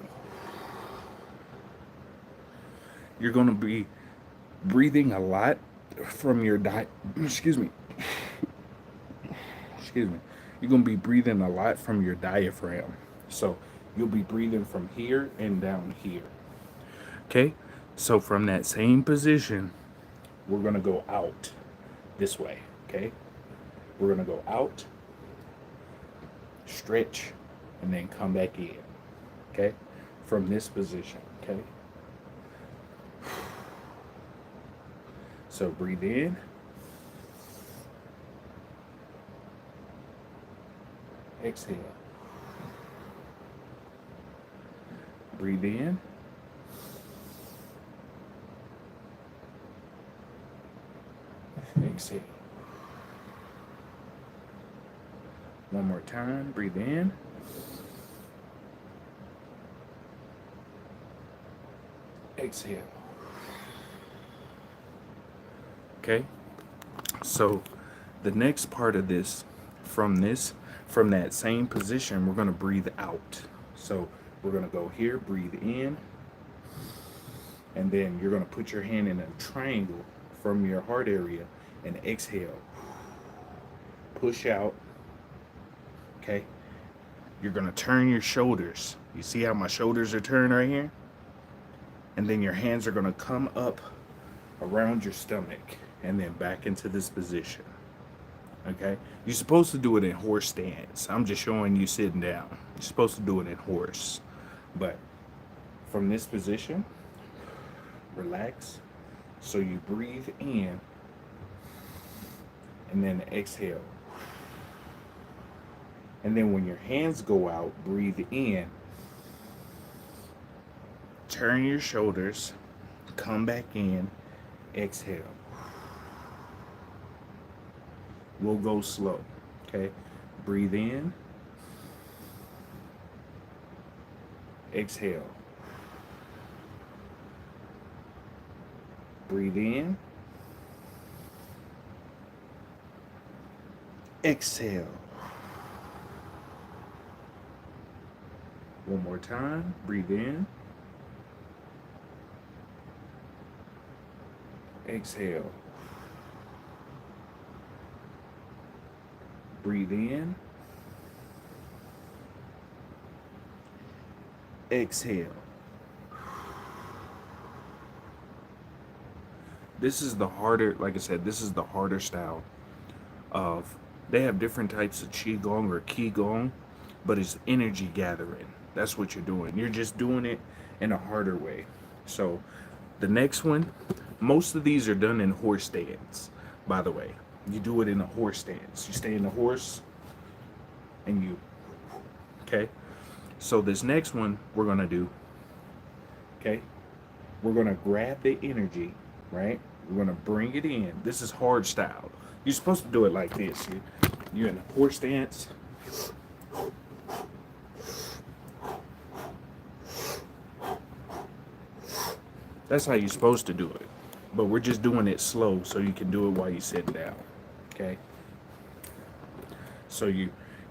You're going to be breathing a lot from your excuse me. You're going to be breathing a lot from your diaphragm. So you'll be breathing from here and down here. Okay? So from that same position, we're going to go out this way. Okay? We're going to go out, stretch, and then come back in. Okay? From this position. Okay? So breathe in, exhale. Breathe in, exhale. One more time, breathe in, exhale. Okay, so the next part of this, from that same position, we're going to breathe out. So we're going to go here, breathe in, and then you're going to put your hand in a triangle from your heart area and exhale. Push out. Okay, you're going to turn your shoulders. You see how my shoulders are turned right here? And then your hands are going to come up around your stomach and then back into this position. Okay? You're supposed to do it in horse stance. I'm just showing you sitting down. You're supposed to do it in horse. But from this position, relax. So you breathe in and then exhale. And then when your hands go out, breathe in. Turn your shoulders, come back in, exhale. We'll go slow, okay? Breathe in, exhale. Breathe in, exhale. One more time, breathe in, Exhale. Breathe in. Exhale. This is the harder, like I said, this is the harder style of, they have different types of Qigong or Qigong, but it's energy gathering. That's what you're doing. You're just doing it in a harder way. So the next one, most of these are done in horse stance, by the way. You do it in a horse stance. You stay in the horse and you, okay? So this next one we're gonna do, okay? We're gonna grab the energy, right? We're gonna bring it in. This is hard style. You're supposed to do it like this. You're in a horse stance. That's how you're supposed to do it. But we're just doing it slow so you can do it while you're sitting down. Okay? So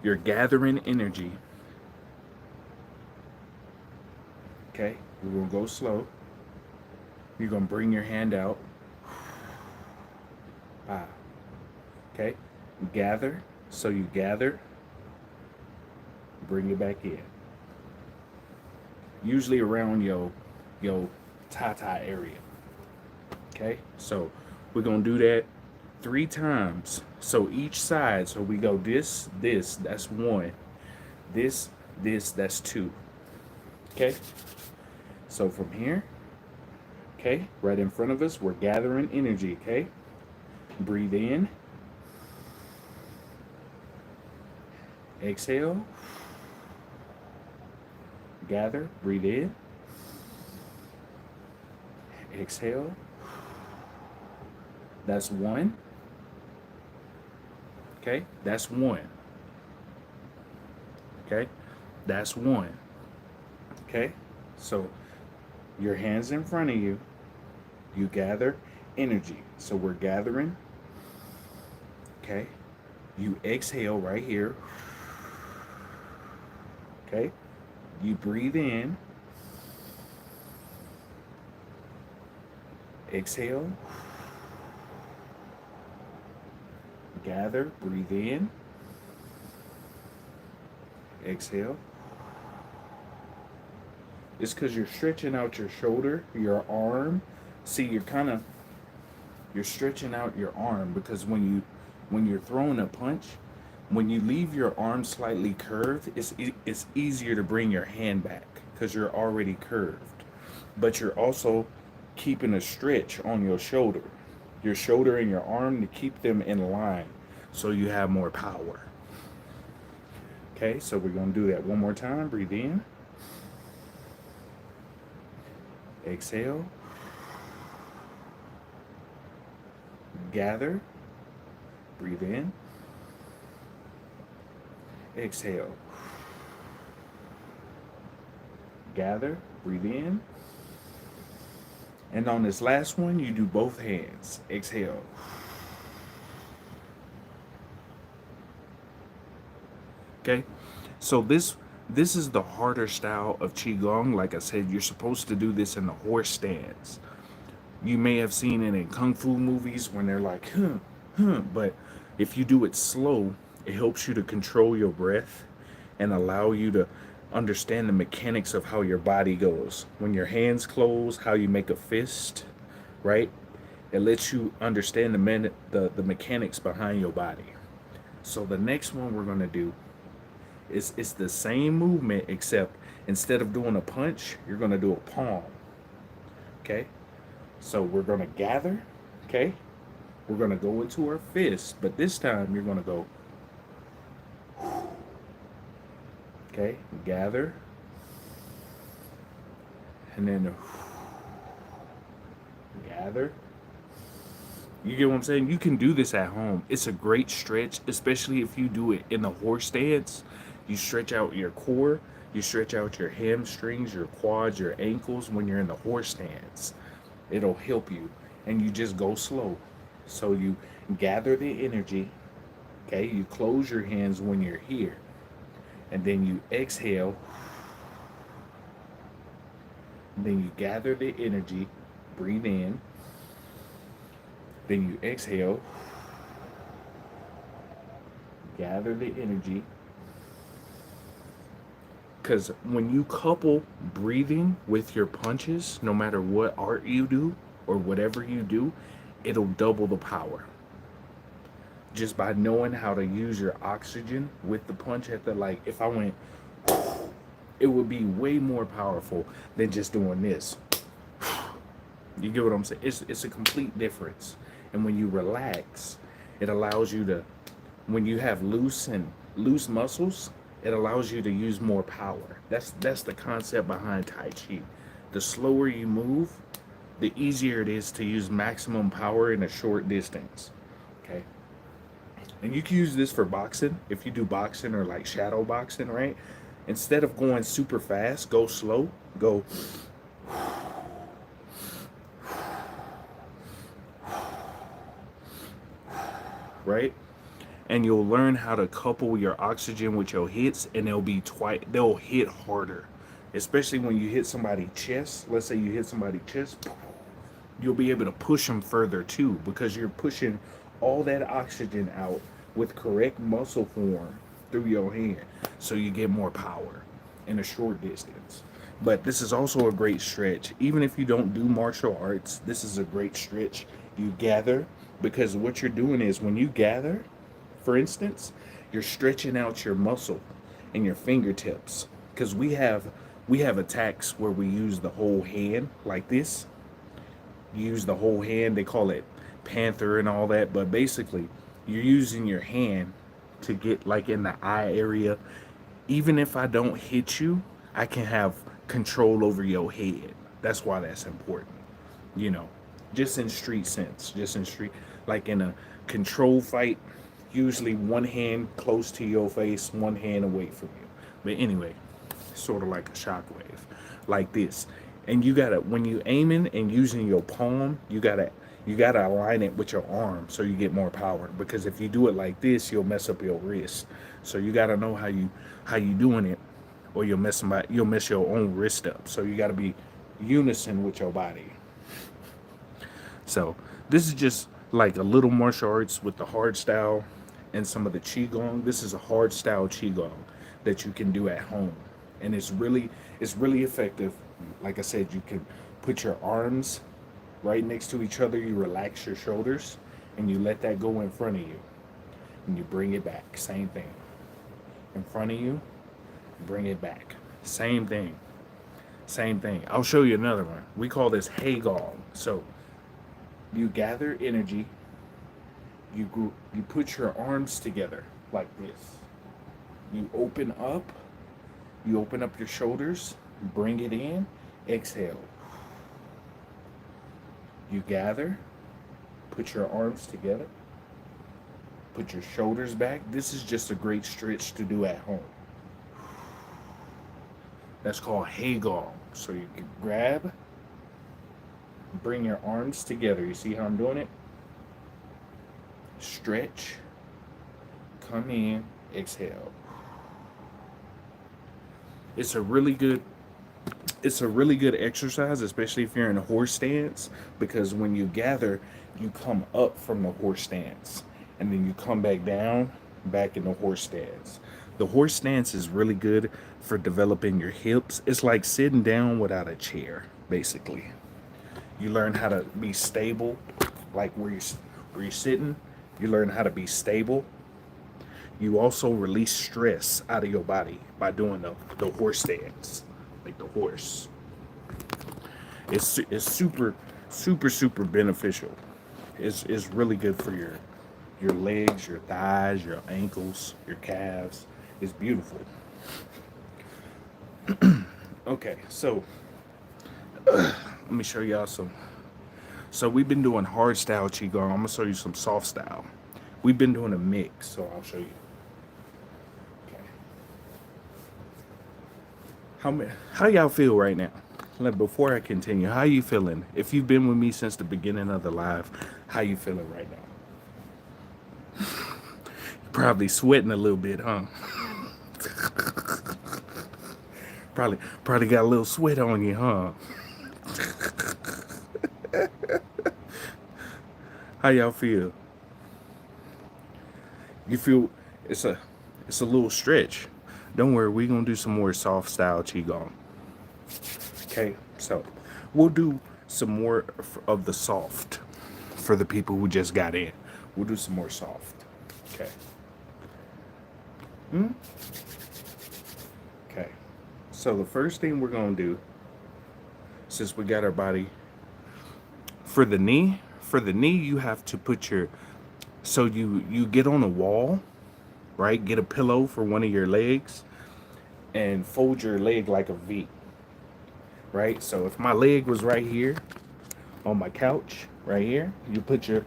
you're gathering energy. Okay? We're gonna go slow. You're gonna bring your hand out. Ah. Okay? Gather. So you gather. Bring it back in. Usually around your tata area. Okay, so we're gonna do that 3 times. So each side, so we go this, that's 1. This, that's 2. Okay, so from here, okay, right in front of us, we're gathering energy. Okay, breathe in, exhale, gather, breathe in, exhale. That's 1. Okay, that's 1. Okay, that's 1. Okay, so your hands in front of you, you gather energy. So we're gathering. Okay, you exhale right here. Okay, you breathe in, exhale, gather, breathe in, exhale. It's because you're stretching out your shoulder, your arm. See, you're stretching out your arm, because when you're throwing a punch, when you leave your arm slightly curved, it's easier to bring your hand back because you're already curved. But you're also keeping a stretch on your shoulder and your arm, to keep them in line so you have more power. Okay, so we're going to do that one more time. Breathe in. Exhale. Gather. Breathe in. Exhale. Gather. Breathe in. And on this last one, you do both hands. Exhale. Okay, so this is the harder style of Qigong. Like I said, you're supposed to do this in the horse stance. You may have seen it in Kung Fu movies when they're like, but if you do it slow, it helps you to control your breath and allow you to understand the mechanics of how your body goes. When your hands close, how you make a fist, right? It lets you understand the mechanics behind your body. So the next one we're going to do, it's the same movement, except instead of doing a punch, you're going to do a palm. Okay? So we're going to gather. Okay? We're going to go into our fist, but this time you're going to go. Okay? Gather. And then gather. You get what I'm saying? You can do this at home. It's a great stretch, especially if you do it in the horse stance. You stretch out your core, you stretch out your hamstrings, your quads, your ankles when you're in the horse stance. It'll help you. And you just go slow. So you gather the energy. Okay, you close your hands when you're here. And then you exhale. And then you gather the energy. Breathe in. Then you exhale, gather the energy. Because when you couple breathing with your punches, no matter what art you do or whatever you do, it'll double the power. Just by knowing how to use your oxygen with the punch at the, like, if I went, it would be way more powerful than just doing this. You get what I'm saying? It's a complete difference. And when you relax, it allows you to, when you have loose muscles, it allows you to use more power. That's the concept behind Tai Chi. The slower you move, the easier it is to use maximum power in a short distance. Okay? And you can use this for boxing. If you do boxing or like shadow boxing, right? Instead of going super fast, go slow. Go right? And you'll learn how to couple your oxygen with your hits, and they'll hit harder. Especially when you hit somebody's chest. Let's say you hit somebody's chest, you'll be able to push them further too, because you're pushing all that oxygen out with correct muscle form through your hand, so you get more power in a short distance. But this is also a great stretch. Even if you don't do martial arts, this is a great stretch. You gather, because what you're doing is when you gather, for instance, you're stretching out your muscle and your fingertips. Because we have attacks where we use the whole hand like this. You use the whole hand. They call it panther and all that. But basically, you're using your hand to get like in the eye area. Even if I don't hit you, I can have control over your head. That's why that's important. You know, just in street sense, just in street, like in a control fight, usually one hand close to your face, one hand away from you. But anyway, sort of like a shockwave, like this. And you gotta, when you aiming and using your palm, you gotta align it with your arm so you get more power. Because if you do it like this, you'll mess up your wrist. So you gotta know how you doing it, or you'll mess your own wrist up. So you gotta be unison with your body. So this is just like a little martial arts with the hard style and some of the Qigong. This is a hard style Qigong that you can do at home. And it's really effective. Like I said, you can put your arms right next to each other. You relax your shoulders and you let that go in front of you. And you bring it back. Same thing. In front of you, bring it back. Same thing. Same thing. I'll show you another one. We call this Qigong. So you gather energy, you put your arms together like this. You open up your shoulders, bring it in, exhale. You gather, put your arms together, put your shoulders back. This is just a great stretch to do at home. That's called Qigong. So you can grab, bring your arms together. You see how I'm doing it? Stretch, come in, exhale. It's a really good exercise, especially if you're in a horse stance, because when you gather, you come up from the horse stance and then you come back down, back in the horse stance. The horse stance is really good for developing your hips. It's like sitting down without a chair, basically. You learn how to be stable, like where you're sitting. You learn how to be stable. You also release stress out of your body by doing the horse stance, like the horse. It's super beneficial. It's really good for your legs, your thighs, your ankles, your calves. It's beautiful. Okay, so let me show y'all some. So we've been doing hard style Qigong. I'm gonna show you some soft style. We've been doing a mix, so I'll show you. How y'all feel right now? Before I continue, how you feeling? If you've been with me since the beginning of the live, how you feeling right now? You're probably sweating a little bit, huh? Probably got a little sweat on you, huh? How y'all feel? You feel it's a little stretch. Don't worry, we're gonna do some more soft style Qigong. Okay, so we'll do some more of the soft for the people who just got in. We'll do some more soft. Okay. Okay. So the first thing we're gonna do, since we got our body for the knee, you have to put your, so you get on a wall, right? Get a pillow for one of your legs and fold your leg like a V, right? So if my leg was right here on my couch, right here, you put your,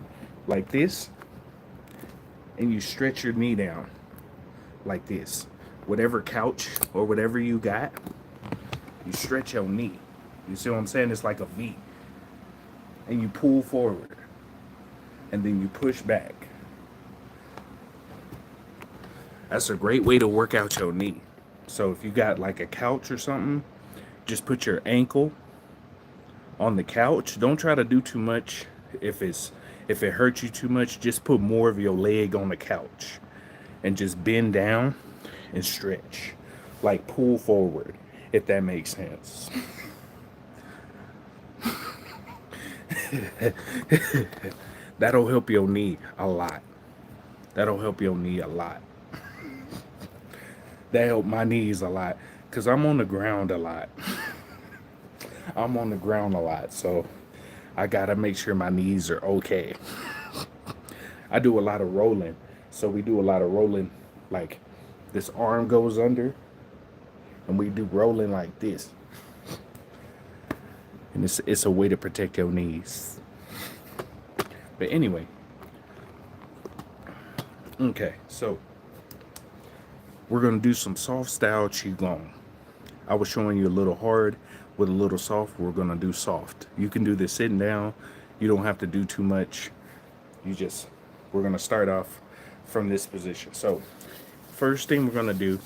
like this, and you stretch your knee down like this. Whatever couch or whatever you got, you stretch your knee. You see what I'm saying? It's like a V. And you pull forward. And then you push back. That's a great way to work out your knee. So if you got like a couch or something, just put your ankle on the couch. Don't try to do too much. If it hurts you too much, just put more of your leg on the couch and just bend down and stretch. Like pull forward, if that makes sense. That'll help your knee a lot. That'll help your knee a lot. That helped my knees a lot because I'm on the ground a lot. I'm on the ground a lot, so I gotta make sure my knees are okay. I do a lot of rolling, so we do a lot of rolling. Like this arm goes under, and we do rolling like this. And it's a way to protect your knees. But anyway, okay, so we're gonna do some soft style Qigong. I was showing you a little hard with a little soft. We're gonna do soft. You can do this sitting down. You don't have to do too much. We're gonna start off from this position. So first thing we're gonna do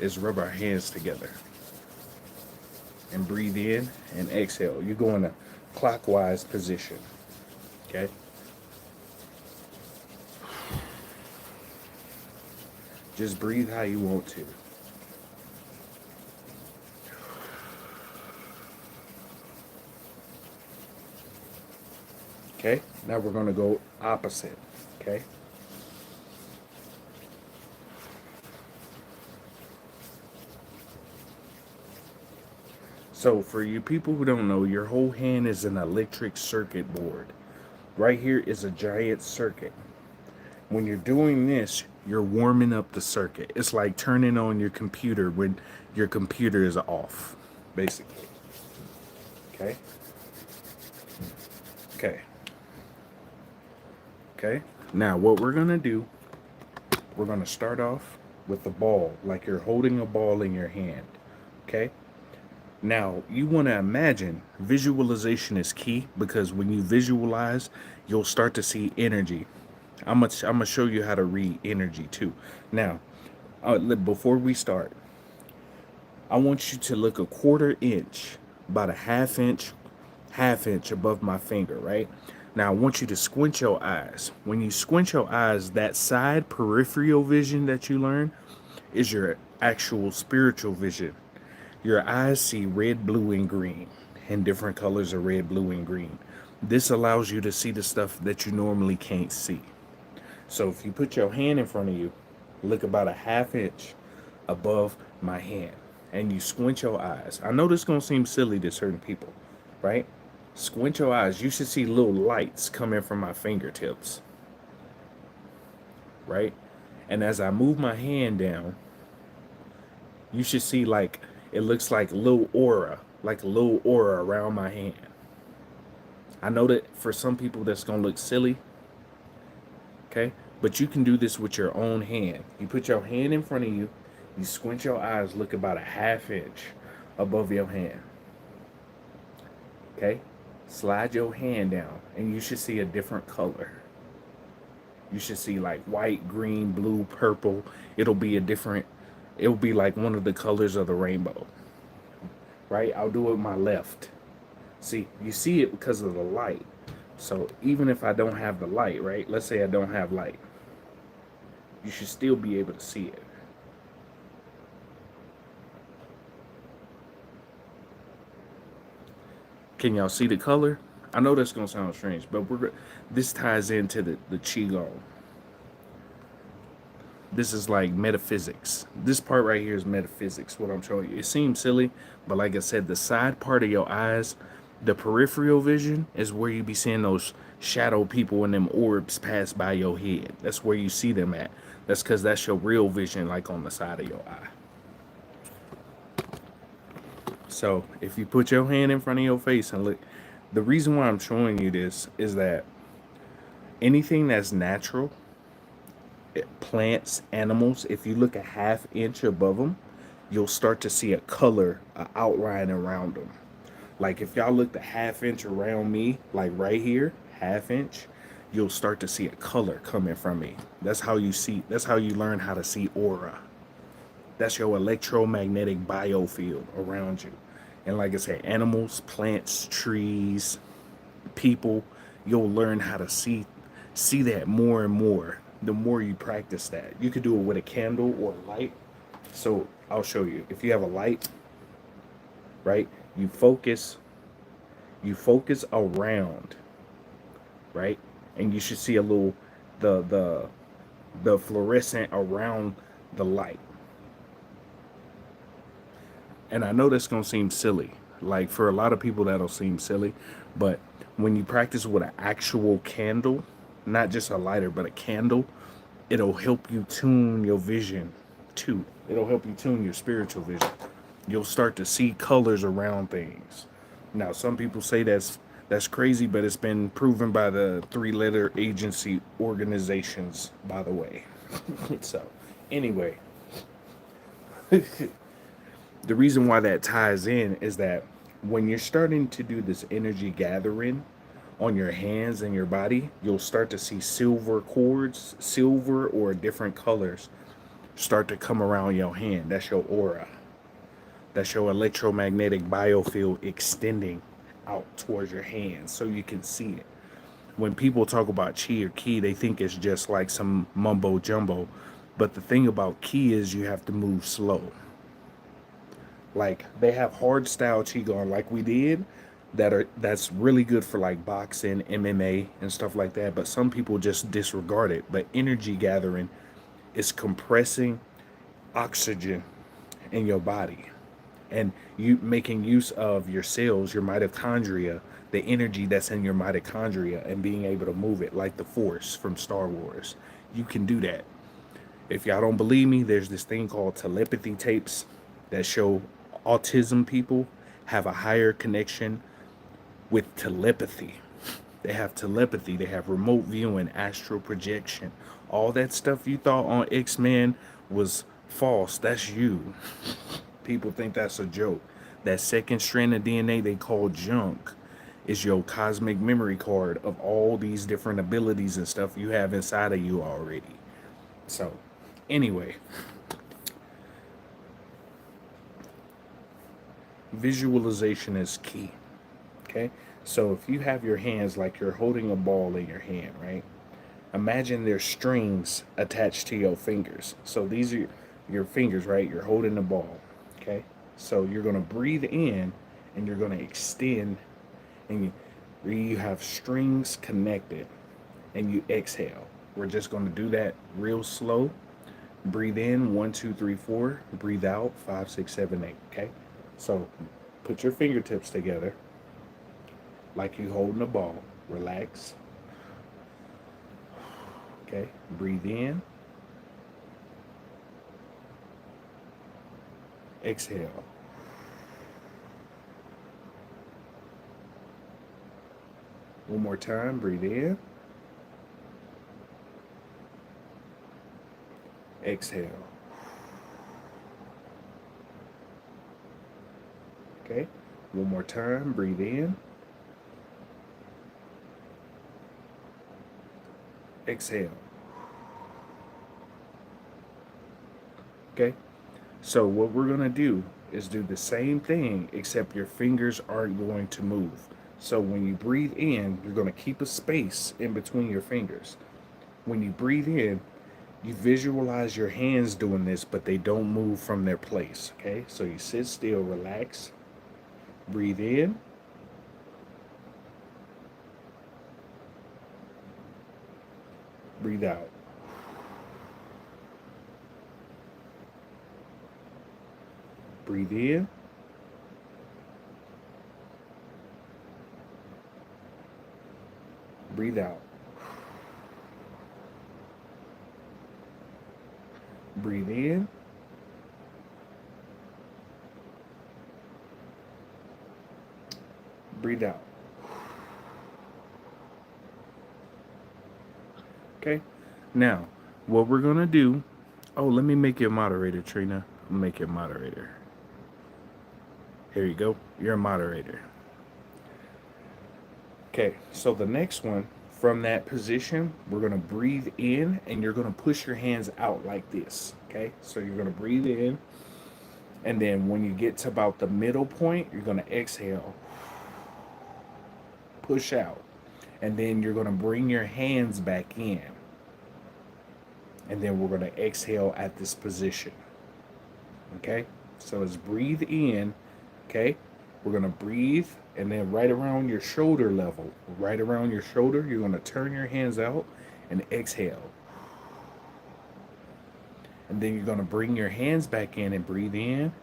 is rub our hands together and breathe in and exhale. You go in a clockwise position, okay? Just breathe how you want to. Okay, now we're gonna go opposite, okay? So for you people who don't know, your whole hand is an electric circuit board. Right here is a giant circuit. When you're doing this, you're warming up the circuit. It's like turning on your computer when your computer is off, basically. Okay? Okay. Okay? Now, what we're going to do, we're going to start off with the ball, like you're holding a ball in your hand. Okay? Now, you want to imagine, visualization is key because when you visualize, you'll start to see energy. I'm gonna show you how to read energy too. Now, before we start, I want you to look a quarter inch, about a half inch above my finger, right? Now, I want you to squint your eyes. When you squint your eyes, that side peripheral vision that you learn is your actual spiritual vision. Your eyes see red, blue, and green, and different colors of red, blue, and green. This allows you to see the stuff that you normally can't see. So if you put your hand in front of you, look about a half inch above my hand, and you squint your eyes. I know this is going to seem silly to certain people, right? Squint your eyes. You should see little lights coming from my fingertips, right? And as I move my hand down, you should see like, it looks like a little aura around my hand. I know that for some people that's going to look silly, okay? But you can do this with your own hand. You put your hand in front of you, you squint your eyes, look about a half inch above your hand. Okay? Slide your hand down, and you should see a different color. You should see like white, green, blue, purple. It'll be like one of the colors of the rainbow. Right? I'll do it with my left. See, you see it because of the light. So even if I don't have the light, right? Let's say I don't have light, you should still be able to see it. Can y'all see the color? I know that's gonna sound strange, but this ties into the Qigong. This is like metaphysics. This part right here is metaphysics, what I'm showing you. It seems silly, but like I said, the side part of your eyes, the peripheral vision, is where you be seeing those shadow people and them orbs pass by your head. That's where you see them at. That's because that's your real vision, like on the side of your eye. So if you put your hand in front of your face and look, the reason why I'm showing you this is that anything that's natural, plants, animals, if you look a half inch above them, you'll start to see a color, a outline around them. Like if y'all looked a half inch around me, like right here, half inch, you'll start to see a color coming from me. That's how you learn how to see aura. That's your electromagnetic biofield around you. And like I said, animals, plants, trees, people, you'll learn how to see that more and more the more you practice that. You could do it with a candle or light. So I'll show you. If you have a light, right? You focus around, right? And you should see a little the the the fluorescent around the light. And I know that's gonna seem silly. Like for a lot of people that'll seem silly, but when you practice with an actual candle, not just a lighter, but a candle, it'll help you tune your vision too. It'll help you tune your spiritual vision. You'll start to see colors around things. Now, some people say that's crazy, but it's been proven by the three-letter agency organizations, by the way. So, anyway, the reason why that ties in is that when you're starting to do this energy gathering on your hands and your body, you'll start to see silver cords, silver or different colors start to come around your hand. That's your aura. That's your electromagnetic biofield extending out towards your hands so you can see it. When people talk about chi or ki, they think it's just like some mumbo jumbo. But the thing about ki is you have to move slow. Like they have hard style qigong like we did that's really good for like boxing, MMA and stuff like that, but some people just disregard it. But energy gathering is compressing oxygen in your body and you making use of your cells, your mitochondria, the energy that's in your mitochondria and being able to move it like the Force from Star Wars. You can do that. If y'all don't believe me, there's this thing called telepathy tapes that show autism people have a higher connection with telepathy. They have telepathy, they have remote viewing, astral projection. All that stuff you thought on X-Men was false. That's you. People think that's a joke. That second strand of DNA they call junk is your cosmic memory card of all these different abilities and stuff you have inside of you already. So, anyway, visualization is key. Okay? So, if you have your hands like you're holding a ball in your hand, right? Imagine there's strings attached to your fingers. So, these are your fingers, right? You're holding the ball. Okay? So, you're going to breathe in and you're going to extend and you have strings connected and you exhale. We're just going to do that real slow. Breathe in 1, 2, 3, 4. Breathe out 5, 6, 7, 8. Okay, so put your fingertips together like you holding a ball. Relax. Okay, breathe in. Exhale. One more time. Breathe in. Exhale. Okay, one more time. Breathe in. Exhale. Okay, so what we're going to do is do the same thing, except your fingers aren't going to move. So when you breathe in, you're going to keep a space in between your fingers. When you breathe in, you visualize your hands doing this, but they don't move from their place. Okay, so you sit still, relax, breathe in, breathe out. Breathe in, breathe out. Breathe in, breathe out. Okay, now what we're gonna do. Oh, let me make you a moderator, Trina. I'll make you a moderator. Here you go. You're a moderator. Okay, so the next one, from that position, we're going to breathe in and you're going to push your hands out like this. Okay, so you're going to breathe in, and then when you get to about the middle point, you're going to exhale, push out, and then you're going to bring your hands back in. And then we're going to exhale at this position. Okay, so let's breathe in. Okay, we're going to breathe, and then right around your shoulder level, right around your shoulder, you're going to turn your hands out and exhale. And then you're going to bring your hands back in and breathe in.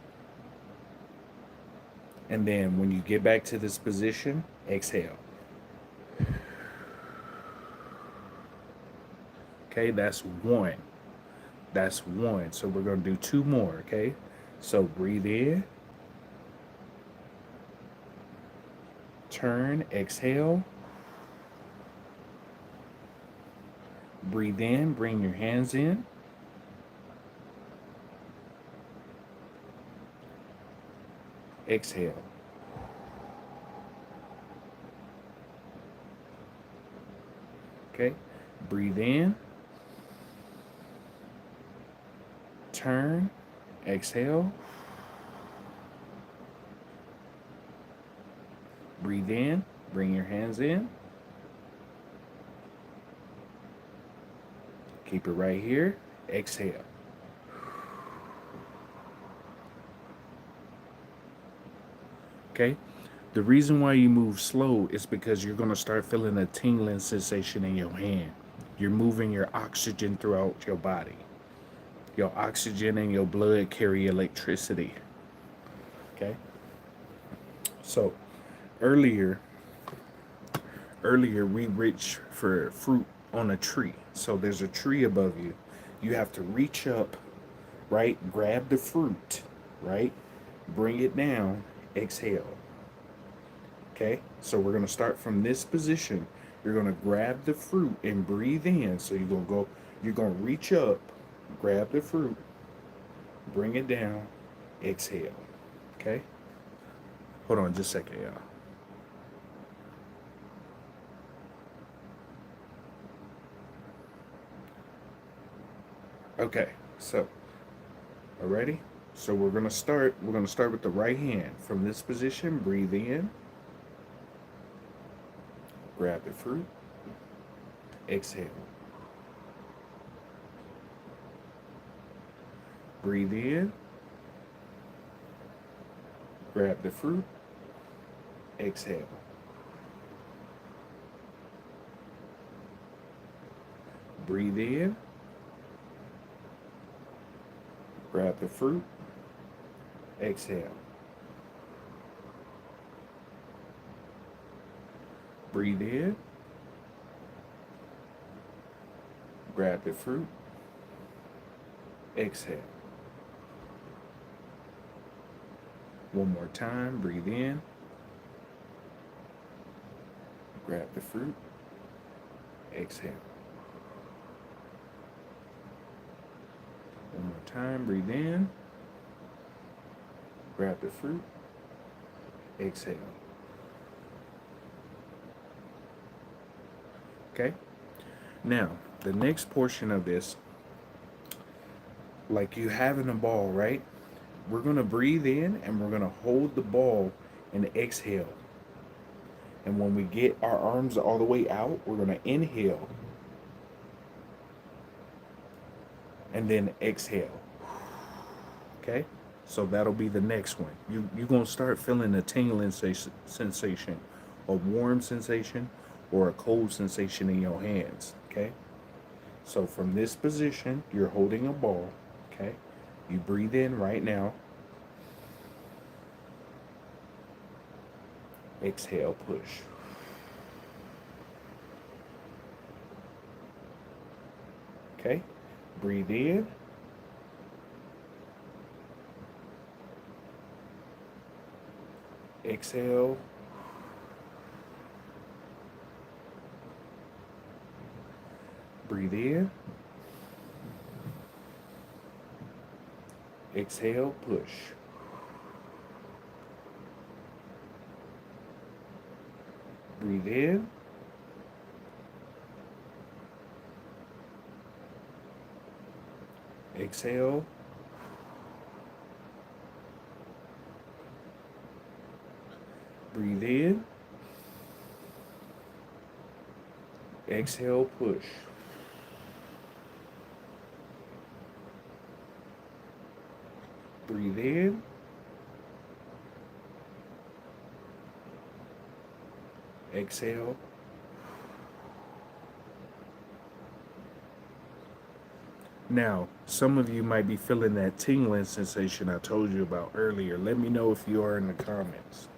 And then when you get back to this position, exhale. Okay, that's one. That's one. So we're going to do two more, okay? So breathe in. Turn, exhale. Breathe in, bring your hands in. Exhale. Okay, breathe in. Turn, exhale. Breathe in, bring your hands in. Keep it right here. Exhale. Okay? The reason why you move slow is because you're going to start feeling a tingling sensation in your hand. You're moving your oxygen throughout your body. Your oxygen and your blood carry electricity. Okay? So, earlier we reached for fruit on a tree. So there's a tree above you. You have to reach up, right? Grab the fruit, right? Bring it down, exhale. Okay? So we're going to start from this position. You're going to grab the fruit and breathe in. So you're going to reach up, grab the fruit, bring it down, exhale. Okay? Hold on just a second, y'all. Okay, so, already? So we're gonna start with the right hand. From this position, breathe in, grab the fruit, exhale. Breathe in, grab the fruit, exhale. Breathe in, grab the fruit, exhale. Breathe in, grab the fruit, exhale. One more time, breathe in, grab the fruit, exhale. One more time, breathe in, grab the fruit, exhale. Okay? Now, the next portion of this, like you having a ball, right? We're going to breathe in and we're going to hold the ball and exhale. And when we get our arms all the way out, we're going to inhale and then exhale. Okay? So that'll be the next one. You're going to start feeling a tingling sensation, a warm sensation, or a cold sensation in your hands. Okay? So from this position, you're holding a ball. Okay? You breathe in right now. Exhale, push. Okay? Breathe in. Exhale. Breathe in. Exhale, push. Breathe in. Exhale. Breathe in. Exhale, push. Breathe in. Exhale. Now, some of you might be feeling that tingling sensation I told you about earlier. Let me know if you are in the comments.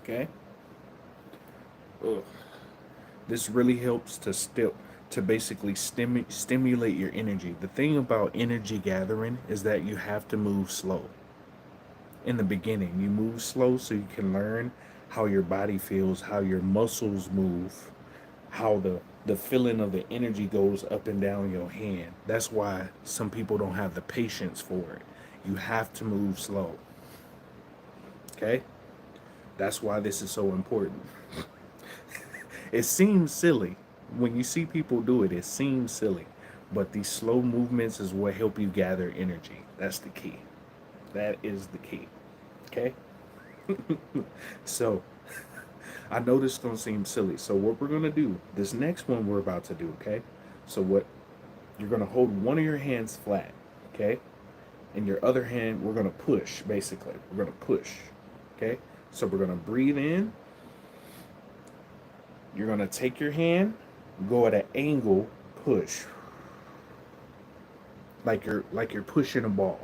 Okay? Ugh. This really helps to basically stimulate your energy. The thing about energy gathering is that you have to move slow. In the beginning, you move slow so you can learn how your body feels, how your muscles move, how the feeling of the energy goes up and down your hand. That's why some people don't have the patience for it. You have to move slow. Okay? That's why this is so important. It seems silly. When you see people do it, it seems silly. But these slow movements is what help you gather energy. That's the key. That is the key. Okay? So, I know this is going to seem silly. So what we're going to do, this next one we're about to do, okay? So what, you're going to hold one of your hands flat, okay? And your other hand, we're going to push, basically. We're going to push, okay? So we're going to breathe in. You're going to take your hand, go at an angle, push. Like you're pushing a ball.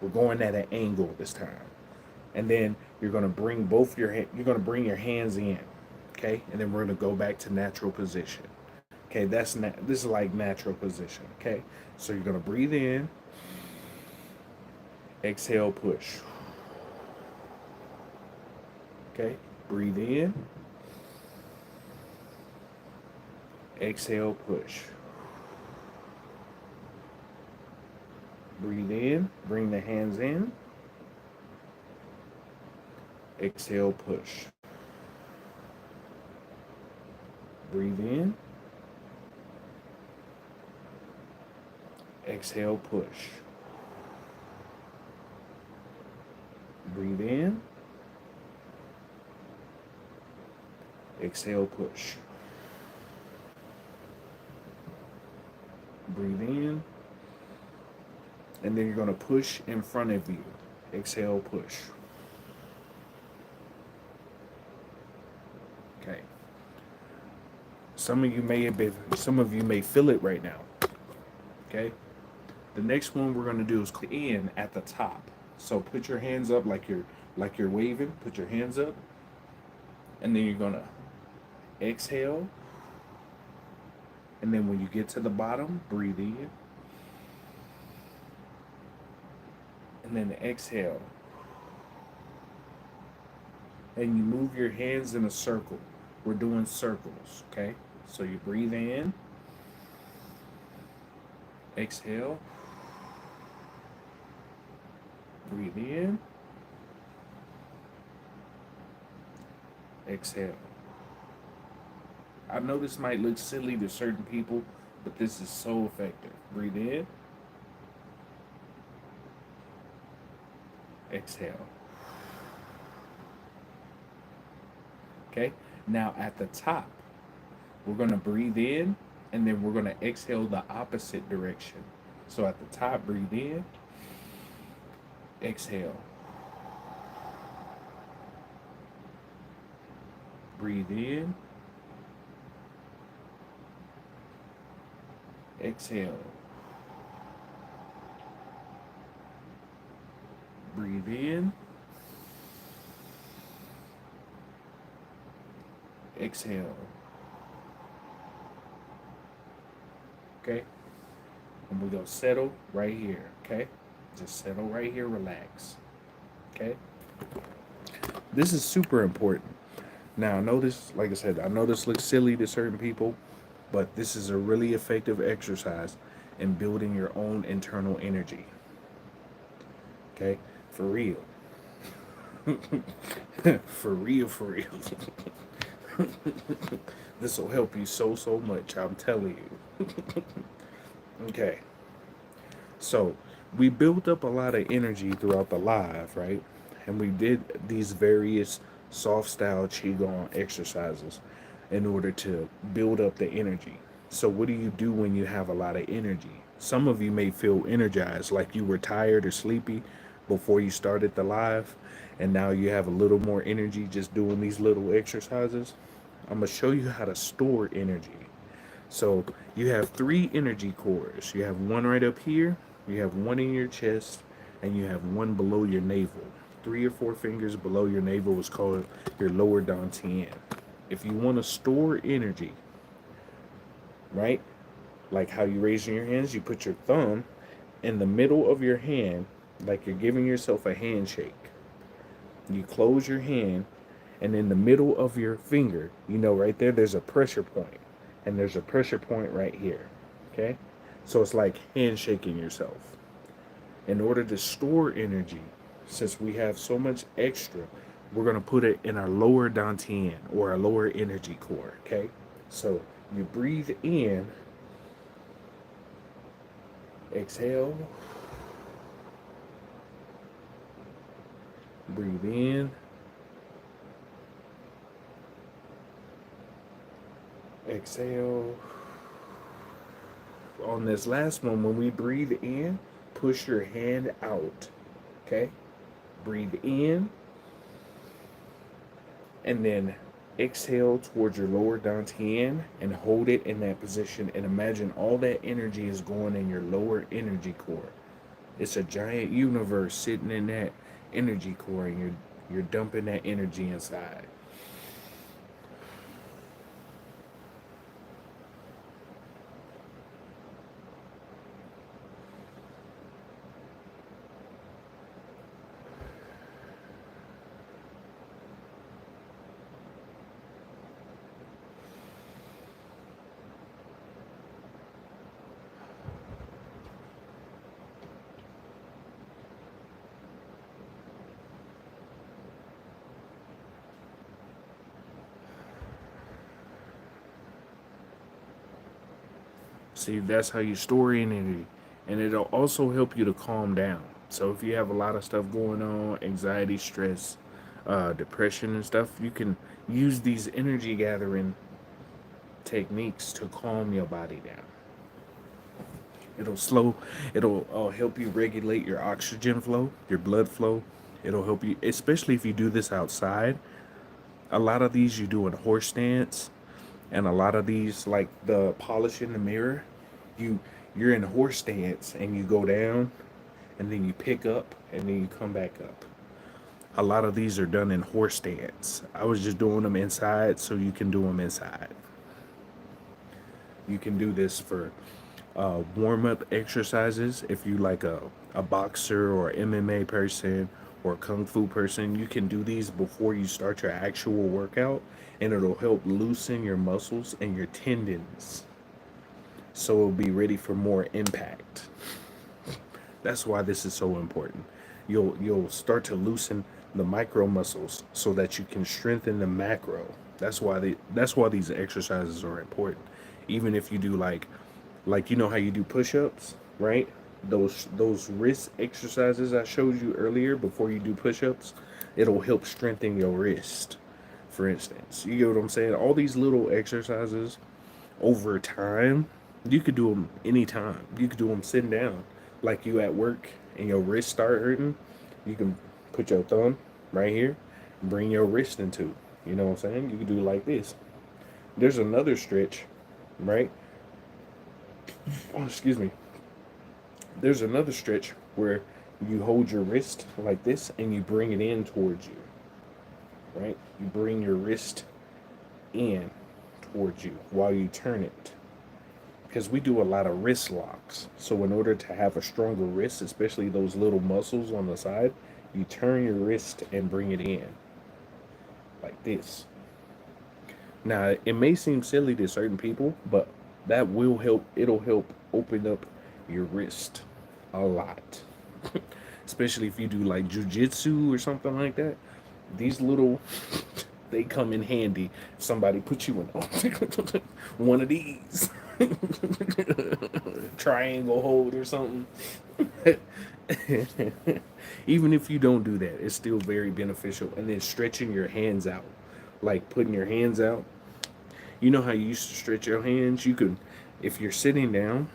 We're going at an angle this time. And then you're going to bring you're going to bring your hands in, okay? And then we're going to go back to natural position. Okay, this is like natural position, okay? So you're going to breathe in, exhale, push. Okay? Breathe in, exhale, push. Breathe in, bring the hands in, exhale, push. Breathe in, exhale, push. Breathe in, exhale, push. Breathe in, and then you're going to push in front of you. Exhale, push. Okay. Some of you may feel it right now. Okay? The next one we're going to do is in at the top. So put your hands up like you're waving. Put your hands up. And then you're going to exhale. And then when you get to the bottom, breathe in. And then exhale. And you move your hands in a circle. We're doing circles, okay? So you breathe in. Exhale. Breathe in. Exhale. I know this might look silly to certain people, but this is so effective. Breathe in. Exhale. Okay. Now at the top, we're going to breathe in and then we're going to exhale the opposite direction. So at the top, breathe in, exhale. Breathe in, exhale. Breathe in, exhale. Okay? And we're going to settle right here. Okay? Just settle right here, relax. Okay? This is super important. Now, I know this, like I said, I know this looks silly to certain people, but this is a really effective exercise in building your own internal energy. Okay? For real. For real, for real. This will help you so, so much, I'm telling you. Okay. So, we built up a lot of energy throughout the live, right? And we did these various soft style Qigong exercises in order to build up the energy. So, what do you do when you have a lot of energy? Some of you may feel energized, like you were tired or sleepy before you started the live, and now you have a little more energy just doing these little exercises. I'm going to show you how to store energy. So you have 3 energy cores. You have one right up here, you have one in your chest, and you have one below your navel. 3 or 4 fingers below your navel is called your lower dantian. If you want to store energy, right? Like how you raise your hands, you put your thumb in the middle of your hand, like you're giving yourself a handshake. You close your hand, and in the middle of your finger, right there's a pressure point, and there's a pressure point right here. Okay? So it's like handshaking yourself. In order to store energy, since we have so much extra, we're going to put it in our lower dantian, or our lower energy core. Okay? So you breathe in, exhale, breathe in, exhale. On this last one, when we breathe in, push your hand out. Okay? Breathe in, and then exhale towards your lower dantian and hold it in that position, and imagine all that energy is going in your lower energy core. It's a giant universe sitting in that energy core, and you're dumping that energy inside. See, that's how you store energy. And it'll also help you to calm down. So if you have a lot of stuff going on, anxiety, stress, depression and stuff, you can use these energy gathering techniques to calm your body down. It'll help you regulate your oxygen flow, your blood flow. It'll help you, especially if you do this outside. A lot of these you do in horse stance, and a lot of these, like the polish in the mirror, you're in horse stance and you go down, and then you pick up, and then you come back up. A lot of these are done in horse stance. I was just doing them inside, so you can do them inside. You can do this for warm-up exercises. If you like a boxer or MMA person or a kung fu person, you can do these before you start your actual workout, and it'll help loosen your muscles and your tendons, so it'll be ready for more impact. That's why this is so important. You'll start to loosen the micro muscles so that you can strengthen the macro. That's why these exercises are important. Even if you do like how you do push-ups, right? Those wrist exercises I showed you earlier before you do push-ups, it'll help strengthen your wrist for instance. You get what I'm saying? All these little exercises over time, you could do them anytime. You could do them sitting down. Like you at work and your wrist start hurting, you can put your thumb right here, bring your wrist into. You know what I'm saying? You can do it like this. There's another stretch, right? Oh, excuse me. There's another stretch where you hold your wrist like this and you bring it in towards you, right? You bring your wrist in towards you while you turn it. Because we do a lot of wrist locks. So in order to have a stronger wrist, especially those little muscles on the side, you turn your wrist and bring it in like this. Now, it may seem silly to certain people, but that will help. It'll help open up your wrist a lot. Especially if you do like jujitsu or something like that. These little, they come in handy. Somebody put you in one of these. Triangle hold or something. Even if you don't do that, it's still very beneficial. And then stretching your hands out, like putting your hands out. You know how you used to stretch your hands? You can, if you're sitting down,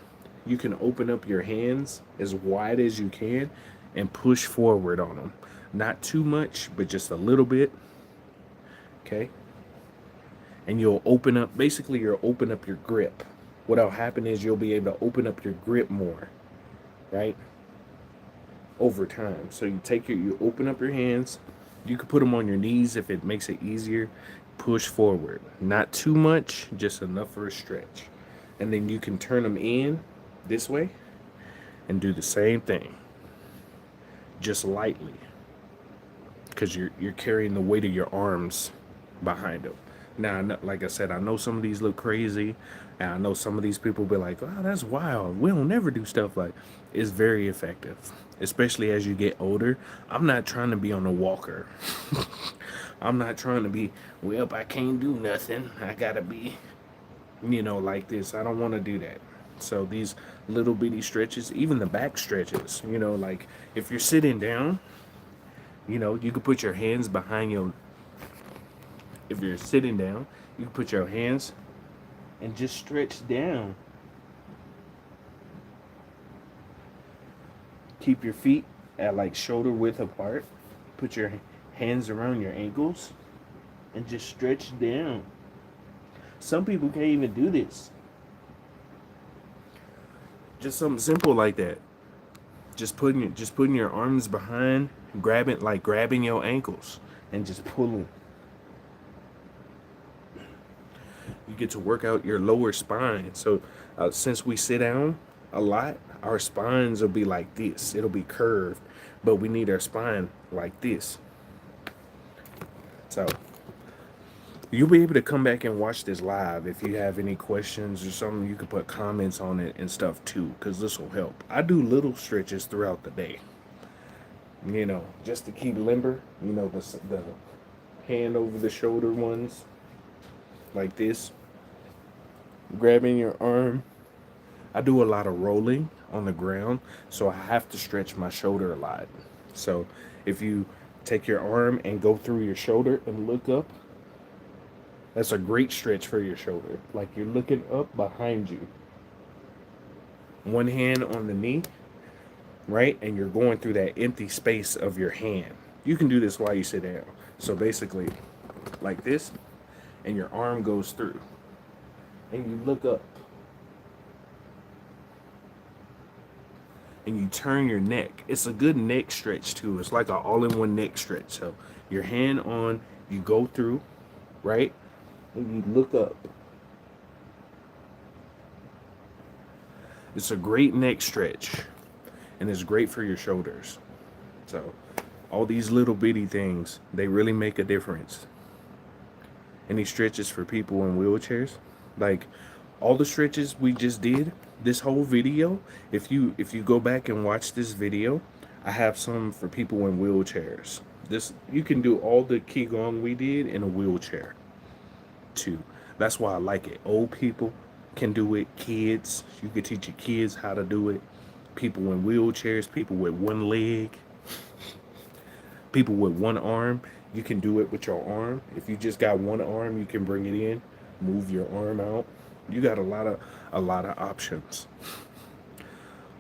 you can open up your hands as wide as you can and push forward on them. Not too much, but just a little bit. Okay? And you'll open up, basically you'll open up your grip. What'll happen is you'll be able to open up your grip more, right? Over time. So you open up your hands. You can put them on your knees if it makes it easier. Push forward. Not too much, just enough for a stretch. And then you can turn them in this way and do the same thing. Just lightly. Because you're carrying the weight of your arms behind them. Now, like I said, I know some of these look crazy, and I know some of these people be like, "Oh, that's wild. We don't never do stuff like." It's very effective, especially as you get older. I'm not trying to be on a walker. I'm not trying to be, well, I can't do nothing. I gotta be, like this. I don't want to do that. So these little bitty stretches, even the back stretches, like if you're sitting down, you could put your hands behind your. If you're sitting down, you can put your hands and just stretch down. Keep your feet at like shoulder width apart. Put your hands around your ankles and just stretch down. Some people can't even do this. Just something simple like that. Just putting your arms behind, grabbing your ankles and just pulling. You get to work out your lower spine. So since we sit down a lot, our spines will be like this. It'll be curved, but we need our spine like this. So you'll be able to come back and watch this live. If you have any questions or something, you can put comments on it and stuff too, because this will help. I do little stretches throughout the day, just to keep limber. The hand over the shoulder ones, like this. Grabbing your arm. I do a lot of rolling on the ground, so I have to stretch my shoulder a lot. So if you take your arm and go through your shoulder and look up, that's a great stretch for your shoulder. Like you're looking up behind you. One hand on the knee, right? And you're going through that empty space of your hand. You can do this while you sit down. So basically, like this, and your arm goes through. And you look up. And you turn your neck. It's a good neck stretch too. It's like an all-in-one neck stretch. So your hand on, you go through, right? And you look up. It's a great neck stretch. And it's great for your shoulders. So all these little bitty things, they really make a difference. Any stretches for people in wheelchairs? Like all the stretches we just did, this whole video, if you go back and watch this video, I have some for people in wheelchairs. You can do all the Qigong we did in a wheelchair too. That's why I like it. Old people can do it, kids, you can teach your kids how to do it. People in wheelchairs, people with one leg, people with one arm. You can do it with your arm. If you just got one arm, you can bring it in, move your arm out. You got a lot of options.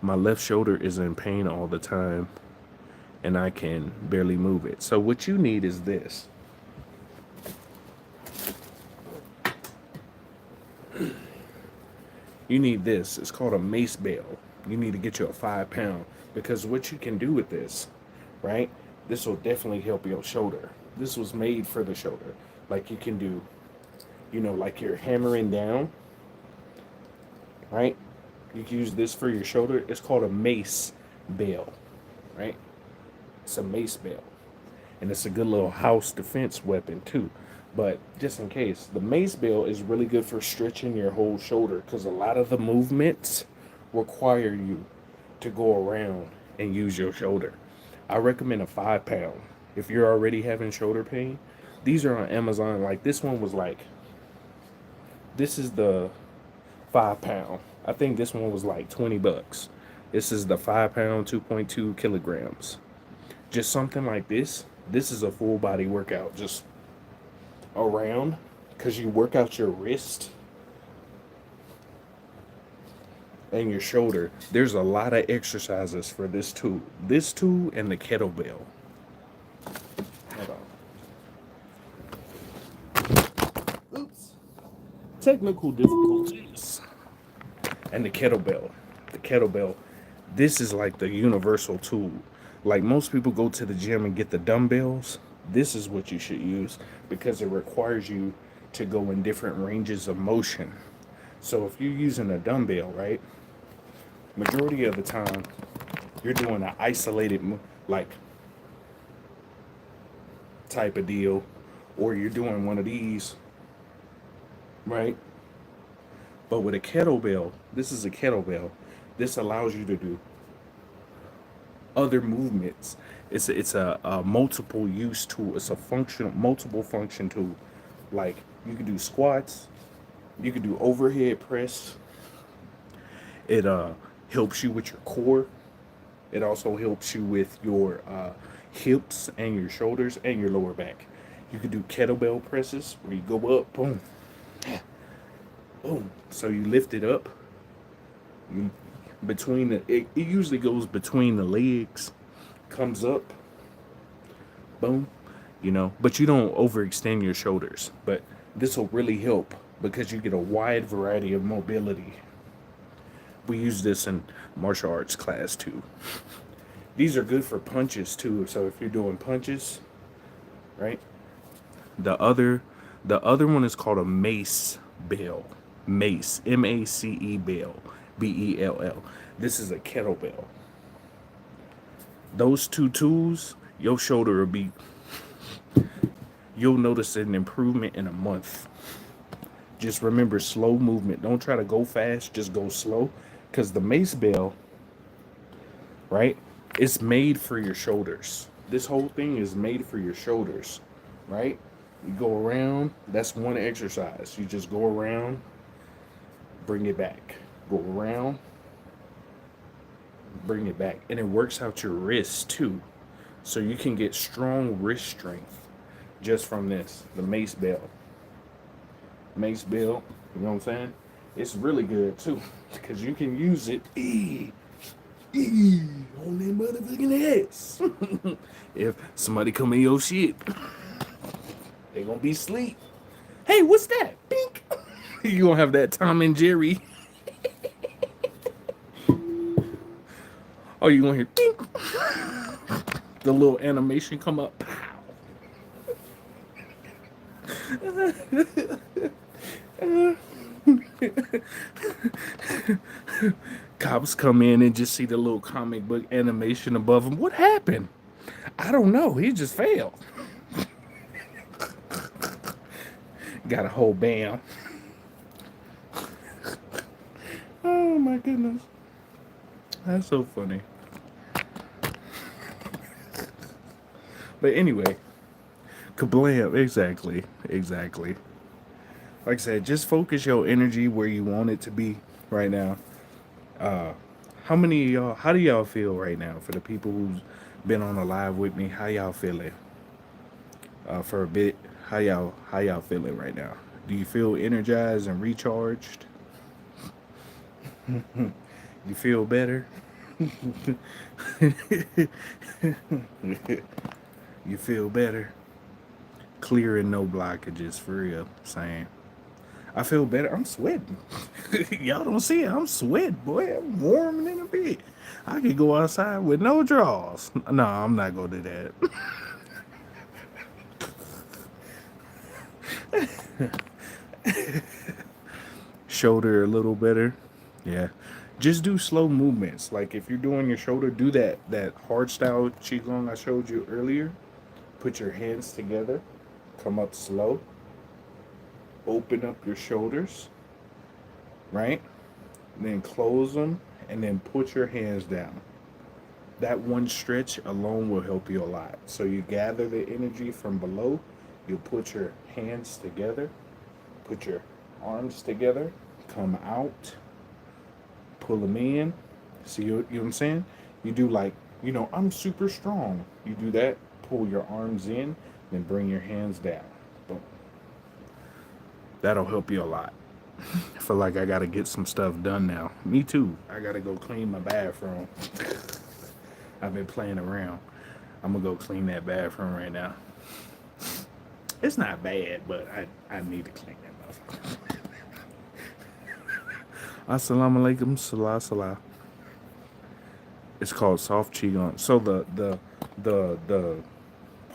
My left shoulder is in pain all the time and I can barely move it. So what you need is this. You need this. It's called a mace bell. You need to get you a 5 pound, because what you can do with this, right? This will definitely help your shoulder. This was made for the shoulder. Like you can do, like you're hammering down, right? You can use this for your shoulder. It's called a mace bell, right? It's a mace bell. And it's a good little house defense weapon too. But just in case, the mace bell is really good for stretching your whole shoulder, because a lot of the movements require you to go around and use your shoulder. I recommend a 5 pound. If you're already having shoulder pain, these are on Amazon. Like this one was like, this is the 5 pound. I think this one was like $20. This is the 5 pound, 2.2 kilograms. Just something like this. This is a full body workout. Just around, because you work out your wrist and your shoulder. There's a lot of exercises for this too. This too, and the kettlebell. Hold on. Oops. Technical difficulties. And the kettlebell. The kettlebell. This is like the universal tool. Like most people go to the gym and get the dumbbells. This is what you should use, because it requires you to go in different ranges of motion. So if you're using a dumbbell, right, majority of the time you're doing an isolated like type of deal, or you're doing one of these, right? But with a kettlebell, this is a kettlebell. This allows you to do other movements. It's a multiple use tool. It's a multiple function tool. Like you can do squats, you can do overhead press. It helps you with your core. It also helps you with your hips and your shoulders and your lower back. You can do kettlebell presses where you go up, boom, boom. So you lift it up between it usually goes between the legs, comes up, boom, but you don't overextend your shoulders. But this will really help because you get a wide variety of mobility. We use this in martial arts class too. These are good for punches too. So if you're doing punches, right? The other one is called a mace bell. Mace, M-A-C-E bell, B-E-L-L. This is a kettlebell. Those two tools, your shoulder will be, you'll notice an improvement in a month. Just remember slow movement. Don't try to go fast, just go slow. Because the mace bell, right, it's made for your shoulders. This whole thing is made for your shoulders, right? You go around, that's one exercise. You just go around, bring it back. Go around, bring it back. And it works out your wrists too. So you can get strong wrist strength just from this, the mace bell. Mace bell, you know what I'm saying? It's really good too, because you can use it on that motherfucking ass. If somebody come in your shit, they gonna be asleep. Hey, what's that? Bink. You gonna have that Tom and Jerry. Oh, you gonna hear dink. The little animation come up. Cops come in and just see the little comic book animation above him. What happened? I don't know. He just failed. Got a whole bam. Oh my goodness. That's so funny. But anyway, kablam. Exactly. Like I said, just focus your energy where you want it to be right now. How many of y'all, how do y'all feel right now? For the people who's been on the live with me, how y'all feeling? for a bit. How y'all feeling right now? Do you feel energized and recharged? You feel better? You feel better? Clear and no blockages, for real. Saying, I feel better. I'm sweating. Y'all don't see it. I'm sweating, boy. I'm warm in a bit. I could go outside with no drawers. No, I'm not gonna do that. Shoulder a little better. Yeah. Just do slow movements. Like if you're doing your shoulder, do that hard style Qigong I showed you earlier. Put your hands together. Come up slow. Open up your shoulders. Right? And then close them. And then put your hands down. That one stretch alone will help you a lot. So you gather the energy from below. You put your hands together. Put your arms together. Come out. Pull them in. See, you know what I'm saying? You do like, I'm super strong. You do that. Pull your arms in. Then bring your hands down. Boom. That'll help you a lot. I feel like I gotta get some stuff done now. Me too. I gotta go clean my bathroom. I've been playing around. I'm gonna go clean that bathroom right now. It's not bad, but I need to clean that motherfucker. Assalamu alaikum, salah. It's called soft qigong. So the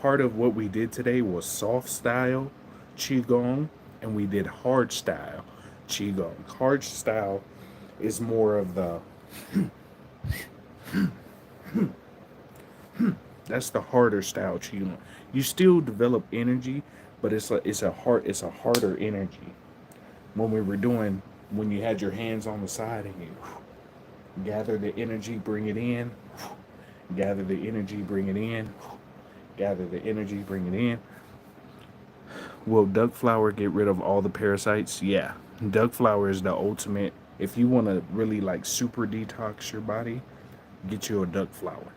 part of what we did today was soft style qigong, and we did hard style qigong. Hard style is more of the that's the harder style qigong. You still develop energy, but it's a harder energy. When you had your hands on the side and you gather the energy, bring it in, gather the energy, bring it in, gather the energy, bring it in. Will duck flower get rid of all the parasites? Yeah. Duck flower is the ultimate. If you want to really like super detox your body, get you a duck flower.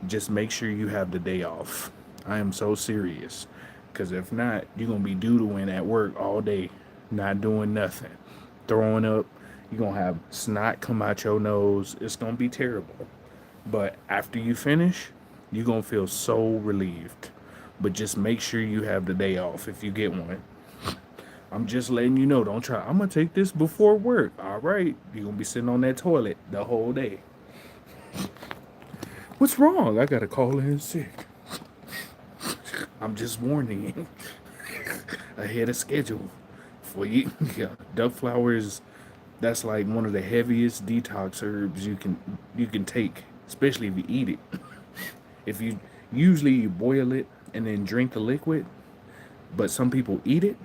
Just make sure you have the day off. I am so serious. Because if not, you're going to be doodling at work all day, not doing nothing. Throwing up. You're going to have snot come out your nose. It's going to be terrible. But after you finish, you're going to feel so relieved. But just make sure you have the day off if you get one. I'm just letting you know, don't try. I'm going to take this before work. All right. You're going to be sitting on that toilet the whole day. What's wrong? I got to call in sick. I'm just warning you. Ahead of schedule. For you. Yeah. Duck flowers, that's like one of the heaviest detox herbs you can take. Especially if you eat it. If you boil it and then drink the liquid. But some people eat it.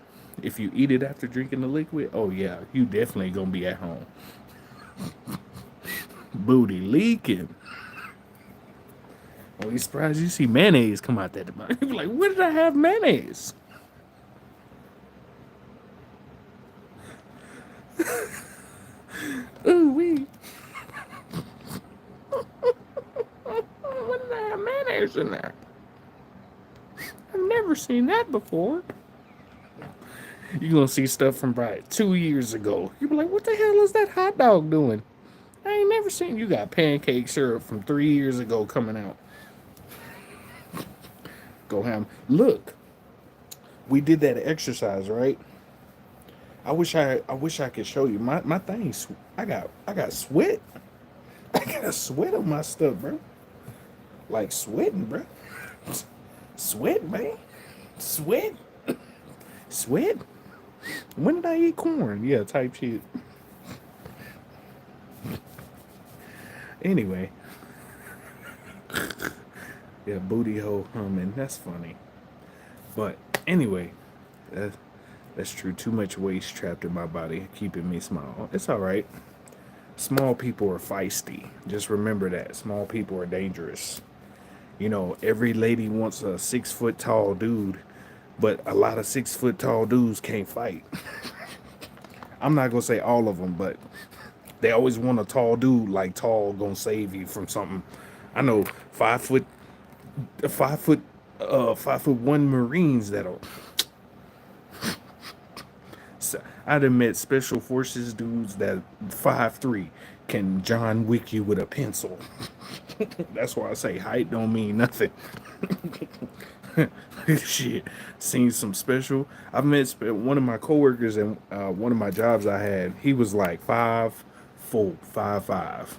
If you eat it after drinking the liquid, oh yeah, you definitely gonna be at home. Booty leaking. Oh, you surprised you see mayonnaise come out that mouth. You're like, where did I have mayonnaise? Ooh wee. When did I have mayonnaise in there? I've never seen that before. You're going to see stuff from probably 2 years ago. You'll be like, what the hell is that hot dog doing? I ain't never seen you got pancake syrup from 3 years ago coming out. Go ham. Look, we did that exercise, right? I wish I could show you. My things. I got sweat. I got sweat on my stuff, bro. Like sweating, bro. Sweat, man. Sweat. Sweat. When did I eat corn? Yeah, type shit. Anyway. Yeah, booty hole humming. That's funny. But anyway, that's true. Too much waste trapped in my body, keeping me small. It's all right. Small people are feisty. Just remember that. Small people are dangerous. Every lady wants a 6 foot tall dude, but a lot of 6 foot tall dudes can't fight. I'm not gonna say all of them, but they always want a tall dude. Like tall gonna save you from something. I know 5 foot 5'1" Marines that'll. So I done met special forces dudes that 5'3" can John Wick you with a pencil. That's why I say height don't mean nothing. Shit, seen some special. I've met one of my coworkers and one of my jobs I had. He was like 5'4", 5'5".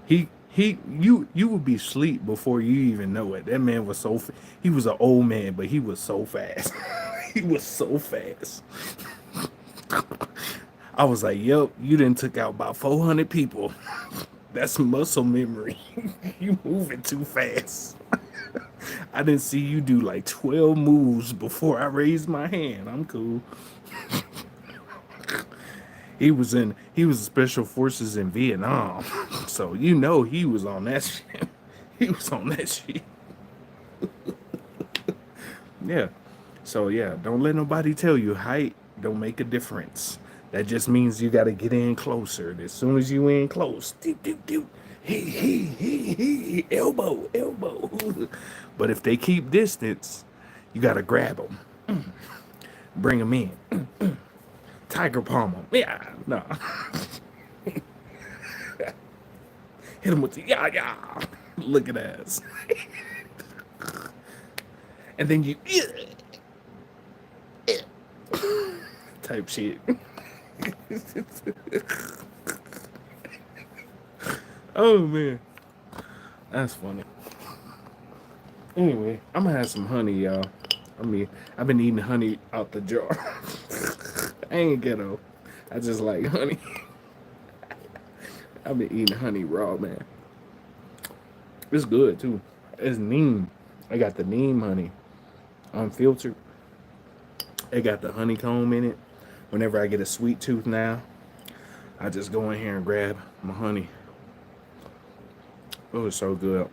You would be asleep before you even know it. That man was so. He was an old man, but he was so fast. He was so fast. I was like, "Yep, you done took out about 400 people. That's muscle memory. You moving too fast." I didn't see you do like 12 moves before I raised my hand. I'm cool. He was special forces in Vietnam. So you know he was on that shit. He was on that shit. Yeah. So yeah, don't let nobody tell you height don't make a difference. That just means you gotta get in closer. As soon as you in close, doop, doop, doop, elbow, elbow. But if they keep distance, you gotta grab them, bring them in, tiger palm them. Yeah, no. Hit them with the yeah. Look at ass. And then you type shit. Oh man, that's funny. Anyway, I'm gonna have some honey, y'all. I mean, I've been eating honey out the jar. I ain't ghetto. I just like honey. I've been eating honey raw, man. It's good too. It's neem. I got the neem honey, unfiltered. It got the honeycomb in it. Whenever I get a sweet tooth now, I just go in here and grab my honey. Oh, it's so good.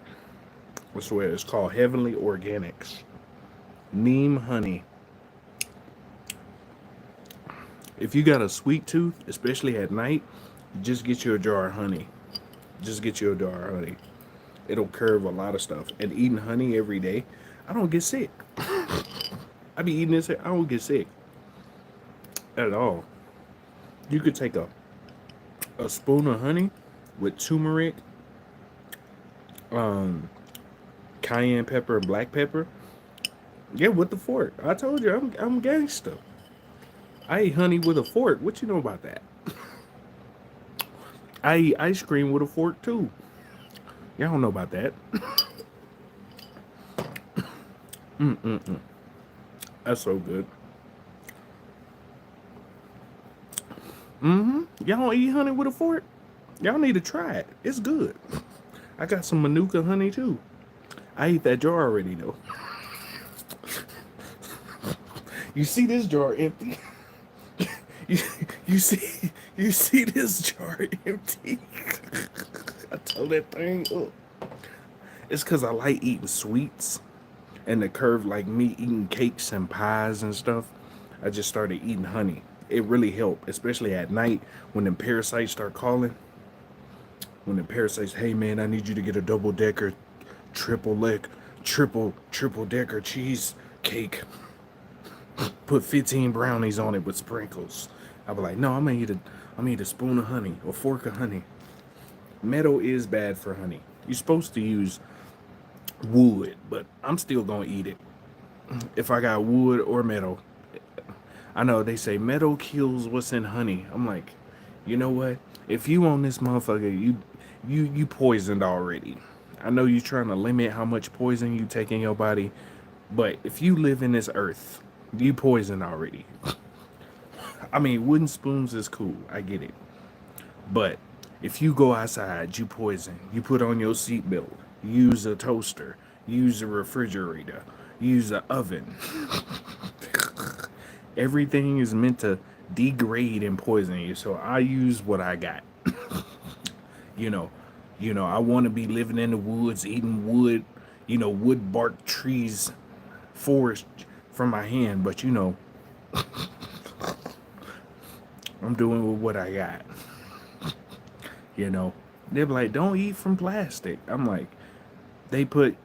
I swear, it's called Heavenly Organics. Neem honey. If you got a sweet tooth, especially at night, just get you a jar of honey. Just get you a jar of honey. It'll curve a lot of stuff. And eating honey every day, I don't get sick. I be eating this, I don't get sick at all. You could take a spoon of honey with turmeric, cayenne pepper, and black pepper. Yeah, with the fork. I told you, I'm gangster. I eat honey with a fork. What you know about that? I eat ice cream with a fork too. Y'all don't know about that. That's so good. Y'all don't eat honey with a fork? Y'all need to try it. It's good. I got some Manuka honey too. I ate that jar already though. You see this jar empty? You see this jar empty? I told that thing up. It's cause I like eating sweets, and the curve like me eating cakes and pies and stuff. I just started eating honey. It really helped, especially at night when them parasites start calling. When the parasites, hey man, I need you to get a double decker, triple decker cheese cake. Put 15 brownies on it with sprinkles. I be like, no, I'm gonna eat a spoon of honey or fork of honey. Metal is bad for honey. You're supposed to use wood, but I'm still gonna eat it. If I got wood or metal. I know they say metal kills what's in honey. I'm like, you know what? If you on this motherfucker, you poisoned already. I know you trying to limit how much poison you take in your body, but if you live in this earth, you poisoned already. I mean, wooden spoons is cool. I get it. But if you go outside, you poison. You put on your seatbelt. Use a toaster. Use a refrigerator. Use an oven. Everything is meant to degrade and poison you. So I use what I got. you know, I want to be living in the woods, eating wood, wood bark trees, forest from my hand. But I'm doing with what I got. They're like, don't eat from plastic. I'm like, they put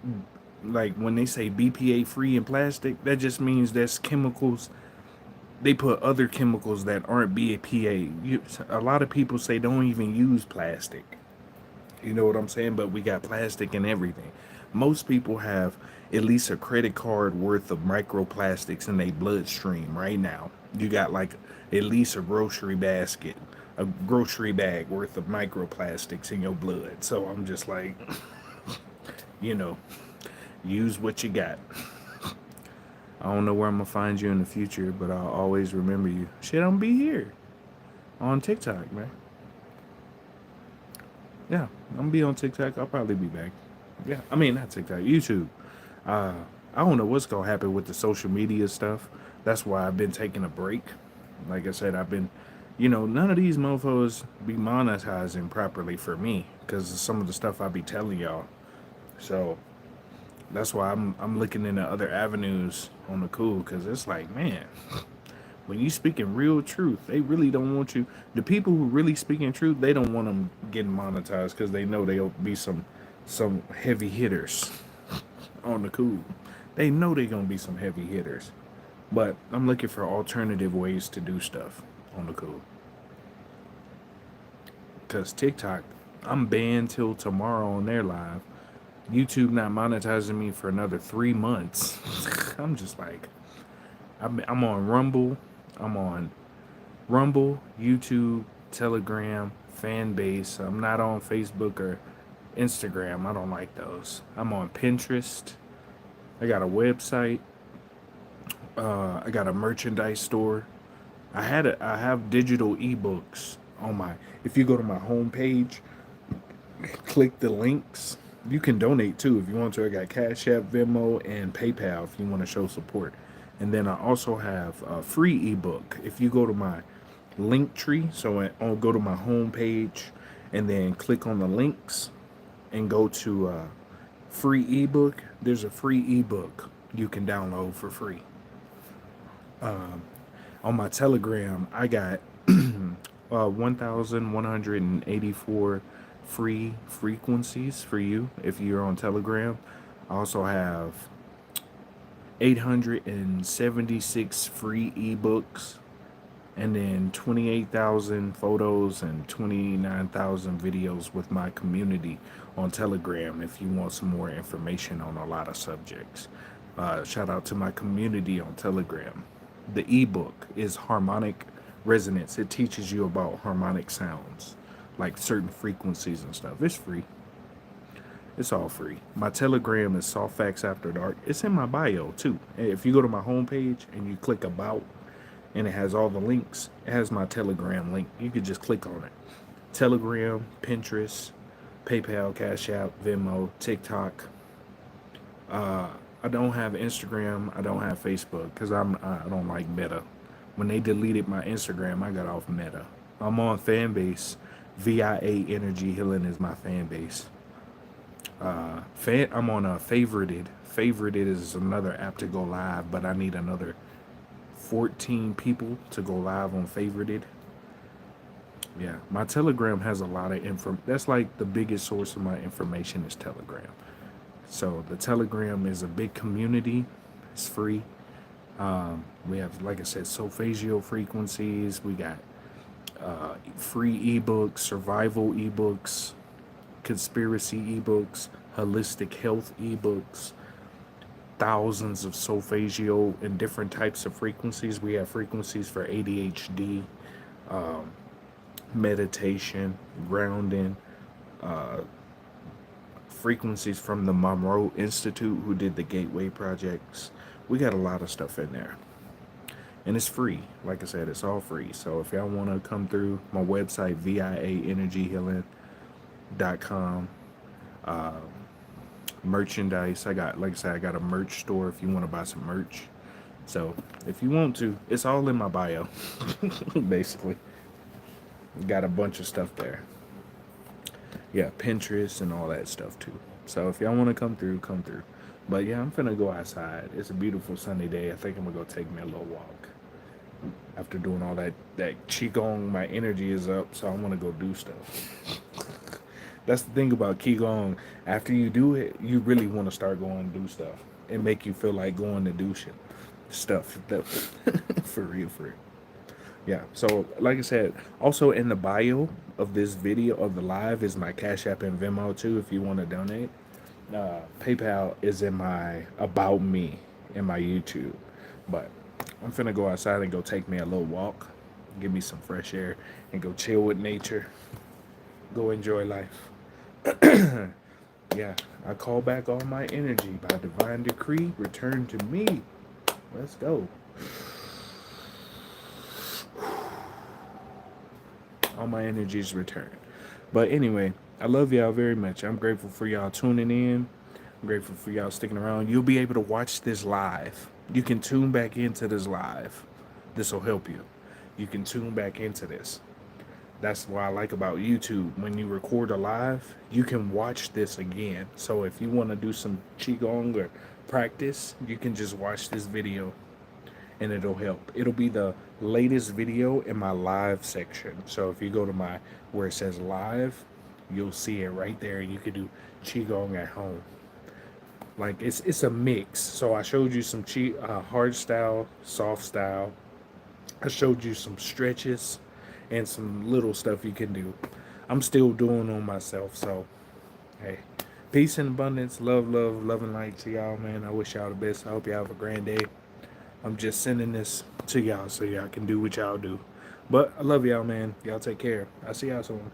like when they say BPA free in plastic, that just means that's chemicals. They put other chemicals that aren't BPA. A lot of people say don't even use plastic. You know what I'm saying? But we got plastic and everything. Most people have at least a credit card worth of microplastics in their bloodstream right now. You got like at least a grocery basket, a grocery bag worth of microplastics in your blood. So I'm just like, you know, use what you got. I don't know where I'm gonna find you in the future, but I'll always remember you. Shit, I'm be here on TikTok, man. Yeah, I'm gonna be on TikTok. I'll probably be back. Yeah, I mean not TikTok, YouTube. Uh, I don't know what's gonna happen with the social media stuff. That's why I've been taking a break. Like I said, I've been, none of these mofos be monetizing properly for me because of some of the stuff I be telling y'all. So that's why I'm looking into other avenues on the cool because it's like, man, when you speaking real truth, they really don't want you. The people who really speaking truth, they don't want them getting monetized because they know they'll be some heavy hitters on the cool. They know they're gonna be some heavy hitters. But I'm looking for alternative ways to do stuff on the cool. Cause TikTok, I'm banned till tomorrow on their live. YouTube not monetizing me for another 3 months. I'm just like, I'm on Rumble. I'm on Rumble, YouTube, Telegram, Fanbase. I'm not on Facebook or Instagram. I don't like those. I'm on Pinterest. I got a website. I got a merchandise store. I have digital ebooks on my. If you go to my homepage, click the links. You can donate too if you want to. I got Cashapp, Venmo, and PayPal if you want to show support. And then I also have a free ebook. If you go to my link tree, so I'll go to my homepage and then click on the links and go to free ebook. There's a free ebook you can download for free. On my Telegram, I got 1,184 free frequencies for you if you're on Telegram. I also have 876 free ebooks and then 28,000 photos and 29,000 videos with my community on Telegram if you want some more information on a lot of subjects. Shout out to my community on Telegram. The ebook is harmonic resonance. It teaches you about harmonic sounds, like certain frequencies and stuff. It's free. It's all free. My Telegram is Soft Facts After Dark. It's in my bio too. If you go to my homepage and you click about, and it has all the links, it has my Telegram link. You could just click on it. Telegram, Pinterest, PayPal, Cash App, Venmo, TikTok. I don't have Instagram. I don't have Facebook because I don't like Meta. When they deleted my Instagram, I got off Meta. I'm on Fanbase. ViaEnergyHealing is my fan base. I'm on a Favorited. Favorited is another app to go live, but I need another 14 people to go live on Favorited. Yeah, my Telegram has a lot of info. That's like the biggest source of my information is Telegram. So the Telegram is a big community. It's free. We have, like I said, solfeggio frequencies. We got free ebooks, survival ebooks, conspiracy ebooks, holistic health ebooks, thousands of solfeggio and different types of frequencies. We have frequencies for ADHD, meditation, grounding, frequencies from the Monroe Institute who did the Gateway projects. We got a lot of stuff in there. And it's free. Like I said, it's all free. So if y'all want to come through my website, ViaEnergyHealing.com, merchandise. I got, like I said, I got a merch store if you want to buy some merch. So if you want to, it's all in my bio, basically. Got a bunch of stuff there. Yeah, Pinterest and all that stuff too. So if y'all want to come through, come through. But yeah, I'm finna go outside. It's a beautiful sunny day. I think I'm gonna go take me a little walk. After doing all that Qigong, my energy is up, so I want to go do stuff. That's the thing about Qigong. After you do it, you really want to start going and do stuff. It make you feel like going to do shit. Stuff. For real, for real. Yeah. So, like I said, also in the bio of this video of the live is my Cash App and Venmo too. If you want to donate, PayPal is in my About Me in my YouTube. But I'm finna go outside and go take me a little walk, give me some fresh air, and go chill with nature. Go enjoy life. Yeah, I call back all my energy by divine decree. Return to me. Let's go. All my energies return. But anyway, I love y'all very much. I'm grateful for y'all tuning in. I'm grateful for y'all sticking around. You'll be able to watch this live. You can tune back into this live. This will help you. You can tune back into this. That's what I like about YouTube. When you record a live, you can watch this again. So if you want to do some Qigong or practice, you can just watch this video and it'll help. It'll be the latest video in my live section. So if you go to my, where it says live, you'll see it right there. You can do Qigong at home. Like it's a mix. So I showed you some hard style, soft style. I showed you some stretches and some little stuff you can do. I'm still doing on myself. So, hey, peace and abundance, love, love and light to y'all, man. I wish y'all the best. I hope y'all have a grand day. I'm just sending this to y'all so y'all can do what y'all do. But I love y'all, man. Y'all take care. I'll see y'all soon.